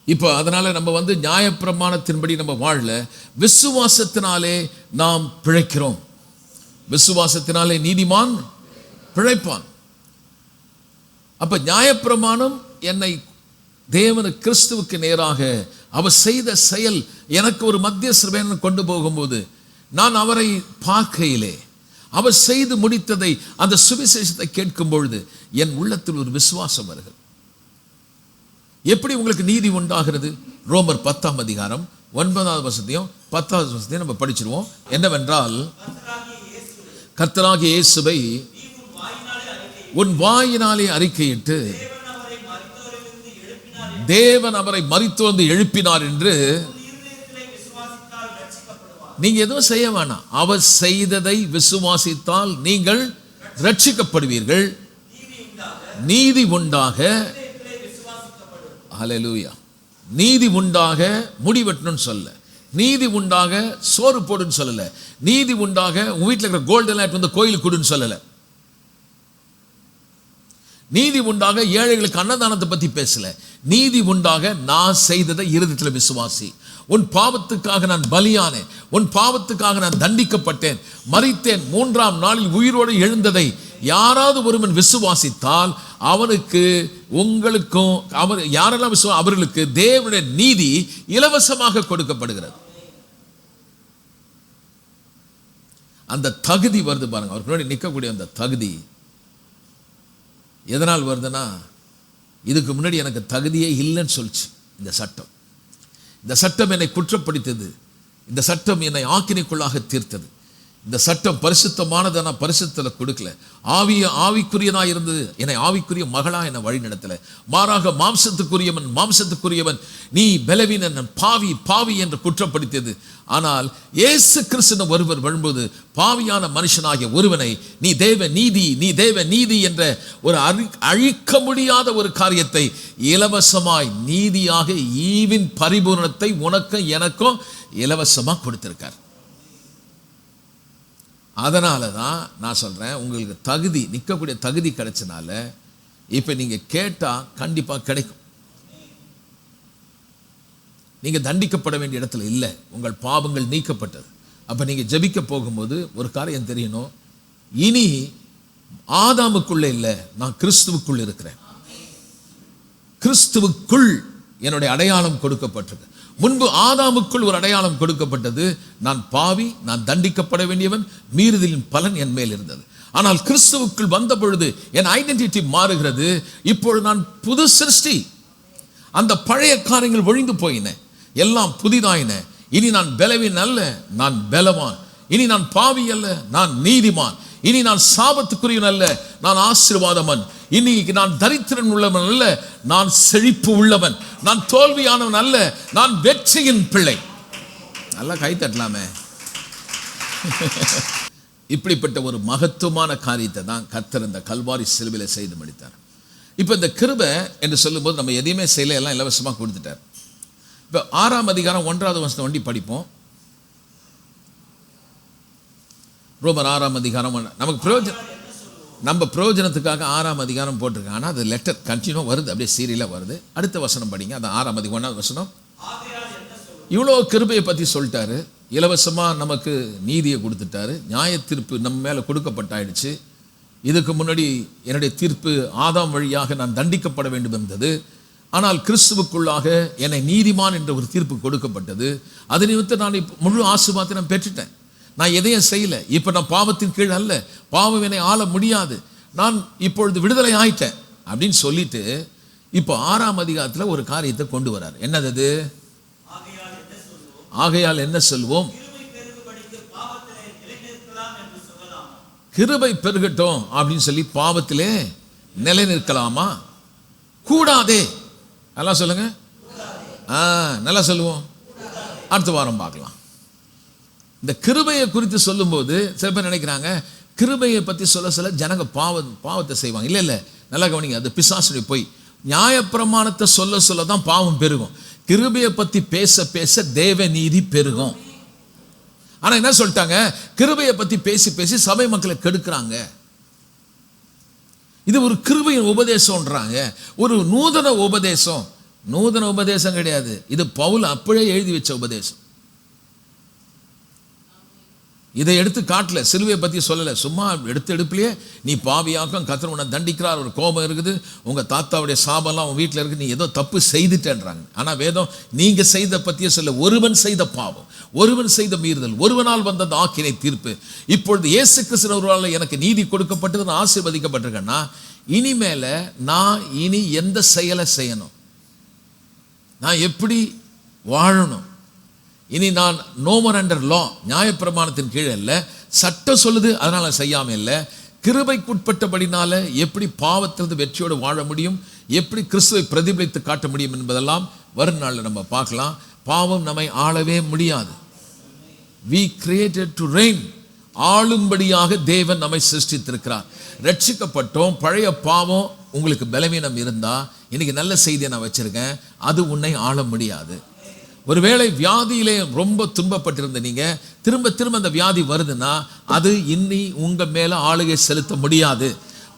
S1: இப்போ அதனால நம்ம வந்து நியாயப்பிரமாணத்தின்படி நம்ம வாழல, விசுவாசத்தினாலே நாம் பிழைக்கிறோம். விசுவாசத்தினாலே நீதிமான் பிழைப்பான். அப்ப நியாயப்பிரமாணம் என்னை தேவனு கிறிஸ்துவுக்கு நேராக அவர் செய்த செயல் எனக்கு ஒரு மத்தியஸ்தரை கொண்டு போகும்போது, நான் அவரை பார்க்கையிலே அவர் செய்து முடித்ததை, அந்த சுவிசேஷத்தை கேட்கும் பொழுது என் உள்ளத்தில் ஒரு விசுவாசம் வருகிறது. எப்படி உங்களுக்கு நீதி உண்டாகிறது? ரோமர் 10ஆம் அதிகாரம் 9வது வசனத்தையும் 10வது வசனத்தையும் நம்ம படிச்சிருவோம். என்னவென்றால், கர்த்தராகிய இயேசுவை உன் வாயினாலே அறிக்கையிட்டு தேவன் அவரை மரித்தோர்ந்து எழுப்பினார் என்று நீங்க எதுவும் செய்ய வேணாம், அவர் செய்ததை விசுவாசித்தால் நீங்கள் ரட்சிக்கப்படுவீர்கள். நீதி உண்டாக, ஹல்லேலூயா, நீதி உண்டாக முடி வெட்டணும்னு சொல்ல, நீதி உண்டாக சோறு போடுன்னு சொல்லல, நீதி உண்டாக உங்க வீட்டில் இருக்கிற கோல்டெல்லாம் வந்து கோயிலுக்கு கொடுன்னு சொல்லல, நீதி உண்டாக ஏழைகளுக்கு அன்னதானத்தை பத்தி பேசல, நீதி உண்டாக நான் செய்ததை இருதயத்தில் விசுவாசி. உன் பாவத்துக்காக நான் பலியானேன், உன் பாவத்துக்காக நான் தண்டிக்கப்பட்டேன், மரித்தேன், 3ஆம் நாளில் உயிரோடு எழுந்ததை யாராவது ஒருவன் விசுவாசித்தால் அவனுக்கு, உங்களுக்கும், அவர் யாரெல்லாம் அவர்களுக்கு தேவனுடைய நீதி இலவசமாக கொடுக்கப்படுகிறது. அந்த தகுதி வருது பாருங்க, அவருக்கு முன்னாடி நிற்கக்கூடிய அந்த தகுதி எதனால் வருதுன்னா, இதுக்கு முன்னாடி எனக்கு தகுதியே இல்லைன்னு சொல்லிச்சு இந்த சட்டம். இந்த சட்டம் என்னை குற்றப்படுத்தது, இந்த சட்டம் என்னை ஆக்கினைக்குள்ளாக தீர்த்தது. இந்த சட்டம் பரிசுத்தமானதை நான் பரிசுத்தத்தில் கொடுக்கல. ஆவிக்குரியதாக இருந்தது, என்னை ஆவிக்குரிய மகளா என்னை வழி நடத்தலை. மாறாக மாம்சத்துக்குரியவன் நீ பலவீனன், பாவி என்று குற்றப்படுத்தியது. ஆனால் இயேசு கிறிஸ்து ஒருவர் வரும்போது பாவியான மனுஷனாகிய ஒருவனை நீ தேவ நீதி என்ற ஒரு அழிக்க முடியாத ஒரு காரியத்தை இலவசமாய் நீதியாக ஈவின் பரிபூரணத்தை உனக்கும் எனக்கும் இலவசமாக கொடுத்திருக்கார். அதனால தான் நான் சொல்கிறேன், உங்களுக்கு நிற்கக்கூடிய தகுதி கிடைச்சனால இப்போ நீங்கள் கேட்டால் கண்டிப்பாக கிடைக்கும். நீங்கள் தண்டிக்கப்பட வேண்டிய இடத்துல இல்லை, உங்கள் பாவங்கள் நீக்கப்பட்டது. அப்போ நீங்கள் ஜெபிக்க போகும்போது ஒரு காரியம் தெரியணும், இனி ஆதாமுக்குள்ளே இல்லை, நான் கிறிஸ்துவுக்குள் இருக்கிறேன். கிறிஸ்துவுக்குள் என்னுடைய அடையாளம் கொடுக்கப்பட்டிருக்கு. முன்பு ஆதாமுக்குள் ஒரு அடையாளம் கொடுக்கப்பட்டது, நான் பாவி, நான் தண்டிக்கப்பட வேண்டியவன், மீறுதலின் பலன் என் மேல் இருந்தது. ஆனால் கிறிஸ்துவுக்குள் வந்த பொழுது என் ஐடென்டிட்டி மாறுகிறது. இப்பொழுது நான் புது சிருஷ்டி. அந்த பழைய காரியங்கள் ஒழிந்து போயின, எல்லாம் புதிதாயின. இனி நான் பலவீன் அல்ல, நான் பலவான். இனி நான் பாவி அல்ல, நான் நீதிமான். இனி நான் சாபத்துக்குரியவன் அல்ல, நான் ஆசீர்வாதவன். இனி நான் தரித்திரன் உள்ளவன் அல்ல, நான் செழிப்பு உள்ளவன். நான் தோல்வியானவன் அல்ல, நான் வெற்றியின் பிள்ளை. நல்லா கை தட்டலாமே. இப்படிப்பட்ட ஒரு மகத்துவமான காரியத்தை தான் கர்த்தர் இந்த கல்வாரி சிலுவையில் செய்து முடித்தார். இப்போ இந்த கிருபை என்று சொல்லும்போது நம்ம எதையுமே செய்யல, எல்லாம் இலவசமாக கொடுத்துட்டார். இப்போ 6ஆம் அதிகாரம் 1வது வசனம் வண்டி படிப்போம். ரோமர் 6ஆம் அதிகாரம். நமக்கு நம்ம பிரயோஜனத்துக்காக 6ஆம் அதிகாரம் போட்டிருக்காங்க. ஆனால் அது லெட்டர் கண்டினியூ வருது, அப்படியே சீரியலாக வருது. அடுத்த வசனம் படிங்க, அது 6ஆம் அதிகாரம் 1வது வசனம். இவ்வளோ கிருபையை பற்றி சொல்லிட்டாரு, இலவசமாக நமக்கு நீதியை கொடுத்துட்டாரு, நியாய தீர்ப்பு நம்ம மேலே கொடுக்கப்பட்டாயிடுச்சு. இதுக்கு முன்னாடி என்னுடைய தீர்ப்பு ஆதாம் வழியாக நான் தண்டிக்கப்பட வேண்டும் இருந்தது. ஆனால் கிறிஸ்துவுக்குள்ளாக என்னை நீதிமான் என்ற ஒரு தீர்ப்பு கொடுக்கப்பட்டது. அது நிமித்தம் நான் இப்போ முழு ஆசீர்வாதத்தை நான் பெற்றுட்டேன். நான் எதையும் செய்யலை. இப்போ நான் பாவத்தின் கீழ் அல்ல, பாவம் என்னை ஆள முடியாது, நான் இப்பொழுது விடுதலை ஆயிட்டேன் அப்படின்னு சொல்லிட்டு இப்போ 6ஆம் அதிகாரத்தில் ஒரு காரியத்தை கொண்டு வரார். என்னது? ஆகையால் என்ன சொல்வோம்? கிருபை பெருகட்டும் அப்படின்னு சொல்லி பாவத்திலே நிலை நிற்கலாமா? கூடாதே. நல்லா சொல்லுங்க. நல்லா சொல்லுவோம். அடுத்த வாரம் பார்க்கலாம். இந்த கிருபையை குறித்து சொல்லும்போது சில பேர் நினைக்கிறாங்க, கிருபையை பற்றி சொல்ல ஜனங்க பாவத்தை செய்வாங்க. இல்லை, நல்லா கவனிங்க, அது பிசாசுடைய போய். நியாயப்பிரமாணத்தை சொல்ல தான் பாவம் பெருகும். கிருபையை பற்றி பேச தேவ நீதி பெருகும். ஆனால் என்ன சொல்லிட்டாங்க, கிருபையை பற்றி பேசி சபை மக்களை கெடுக்கிறாங்க. இது ஒரு கிருபையின் உபதேசம்ன்றாங்க, ஒரு நூதன உபதேசம் கிடையாது. இது பவுல் அப்படியே எழுதி வச்ச உபதேசம். இதை எடுத்து காட்டல, சிலுவையை பற்றி சொல்லலை, சும்மா எடுப்பிலேயே நீ பாவியாக்கும், கர்த்தர் உன்னை தண்டிக்கிறார், ஒரு கோபம் இருக்குது, உங்கள் தாத்தாவுடைய சாபம்லாம் உன் வீட்டில் இருக்குது, நீ ஏதோ தப்பு செய்துட்டேன்றாங்க. ஆனால் வேதம் நீங்கள் செய்த பற்றியே சொல்ல, ஒருவன் செய்த பாவம், ஒருவன் செய்த மீறுதல், ஒருவனால் வந்த அந்த ஆக்கினை தீர்ப்பு. இப்பொழுது இயேசு கிறிஸ்து ஒருவரால் எனக்கு நீதி கொடுக்கப்பட்டது, நான் ஆசீர்வதிக்கப்பட்டிருக்கேன்னா இனிமேல நான் எந்த செயலை செய்யணும், நான் எப்படி வாழணும், இனி நான் நோ மோர் அண்டர் லா, நியாயப்பிரமாணத்தின் கீழே இல்லை, சட்டம் சொல்லுது அதனால செய்யாமல் இல்லை, கிருபைக்குட்பட்டபடினால எப்படி பாவத்திலிருந்து வெற்றியோடு வாழ முடியும், எப்படி கிறிஸ்துவை பிரதிபலித்து காட்ட முடியும் என்பதெல்லாம் வரும் நாளில் நம்ம பார்க்கலாம். பாவம் நம்மை ஆளவே முடியாது. We created to reign. ஆளும்படியாக தேவன் நம்மை சிருஷ்டித்திருக்கிறார். ரட்சிக்கப்பட்டோம். பழைய பாவம் உங்களுக்கு பலவீனம் இருந்தா இன்னைக்கு நல்ல செய்தியை நான் வச்சிருக்கேன், அது உன்னை ஆள முடியாது. ஒருவேளை வியாதியிலே ரொம்ப துன்பப்பட்டிருந்த நீங்க திரும்ப அந்த வியாதி வருதுன்னா அது இன்னி உங்க மேல ஆளுகை செலுத்த முடியாது.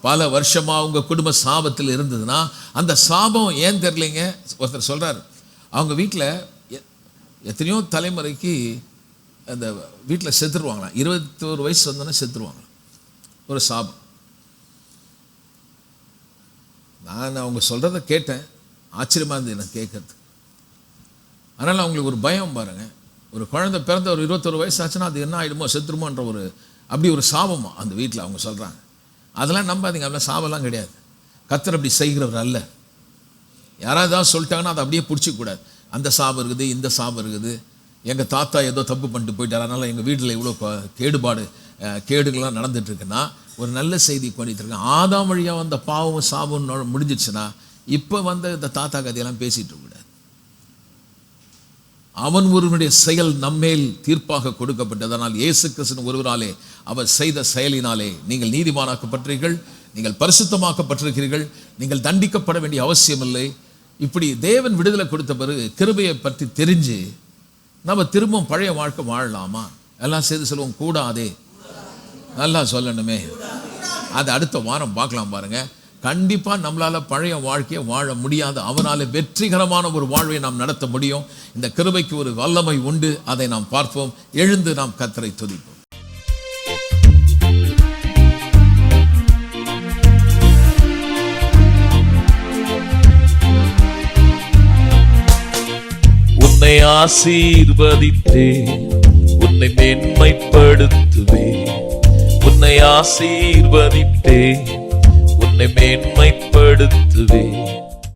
S1: பல வருஷமா உங்க குடும்ப சாபத்தில் இருந்ததுன்னா அந்த சாபம் ஏன் தெரியலைங்க. ஒருத்தர் சொல்றாரு, அவங்க வீட்டில் எத்தனையோ தலைமுறைக்கு அந்த வீட்டில் செத்துருவாங்களாம், 21 வயசு வந்தோன்னே செத்துருவாங்களாம். ஒரு சாபம். நான் அவங்க சொல்கிறத கேட்டேன், ஆச்சரியமாக இருந்தது எனக்கு கேட்கறது. அதனால் அவங்களுக்கு ஒரு பயம் பாருங்கள். ஒரு குழந்தை பிறந்த ஒரு 21 வயசு ஆச்சுன்னா அது என்ன ஆகிடுமோ, செத்துருமோன்ற அப்படி ஒரு சாபமா அந்த வீட்டில் அவங்க சொல்கிறாங்க. அதெல்லாம் நம்பாதீங்க, அப்படிலாம் சாபம்லாம் கிடையாது. கர்த்தர் அப்படி செய்கிறவர் அல்ல. யாராவது சொல்லிட்டாங்கன்னா அதை அப்படியே பிடிச்சிக்கூடாது. அந்த சாபம் இருக்குது, இந்த சாபம் இருக்குது, எங்கள் தாத்தா ஏதோ தப்பு பண்ணிட்டு போயிட்டார், அதனால் எங்கள் வீட்டில் இவ்வளோ கேடுகள்லாம் நடந்துட்டு இருக்குன்னா ஒரு நல்ல செய்தி பண்ணிட்டு இருக்கேன். ஆதாம் வழியாக வந்த பாவம் சாபம் முடிஞ்சிச்சுன்னா இப்போ இந்த தாத்தா கதையெல்லாம் பேசிட்டு இருக்க கூடாது. அவன் ஒருவனுடைய செயல் நம்மேல் தீர்ப்பாக கொடுக்கப்பட்டதனால் இயேசு கிறிஸ்து ஒருவராலே அவர் செய்த செயலினாலே நீங்கள் நீதிமானாக்கப்பட்டீர்கள், நீங்கள் பரிசுத்தமாக்கப்பட்டிருக்கிறீர்கள், நீங்கள் தண்டிக்கப்பட வேண்டிய அவசியம் இல்லை. இப்படி தேவன் விடுதலை கொடுத்த பிறகு கிருபையை பற்றி தெரிஞ்சு நம்ம திரும்பவும் பழைய வாழ்க்கை வாழலாமா? எல்லாம் சேர்ந்து சொல்லுவோம், கூடாதே. நல்லா சொல்லணுமே. அது அடுத்த வாரம் பார்க்கலாம் பாருங்க. கண்டிப்பாக நம்மளால் பழைய வாழ்க்கையை வாழ முடியாது. அவனால் வெற்றிகரமான ஒரு வாழ்வை நாம் நடத்த முடியும். இந்த கிருபைக்கு ஒரு வல்லமை உண்டு, அதை நாம் பார்ப்போம். எழுந்து நாம் கர்த்தரை துதிப்போம்.
S2: உன்னை ஆசீர்வதித்தே உன்னை மேன்மைப்படுத்துவே, உன்னை ஆசீர்வதித்தே உன்னை மேன்மைப்படுத்துவே.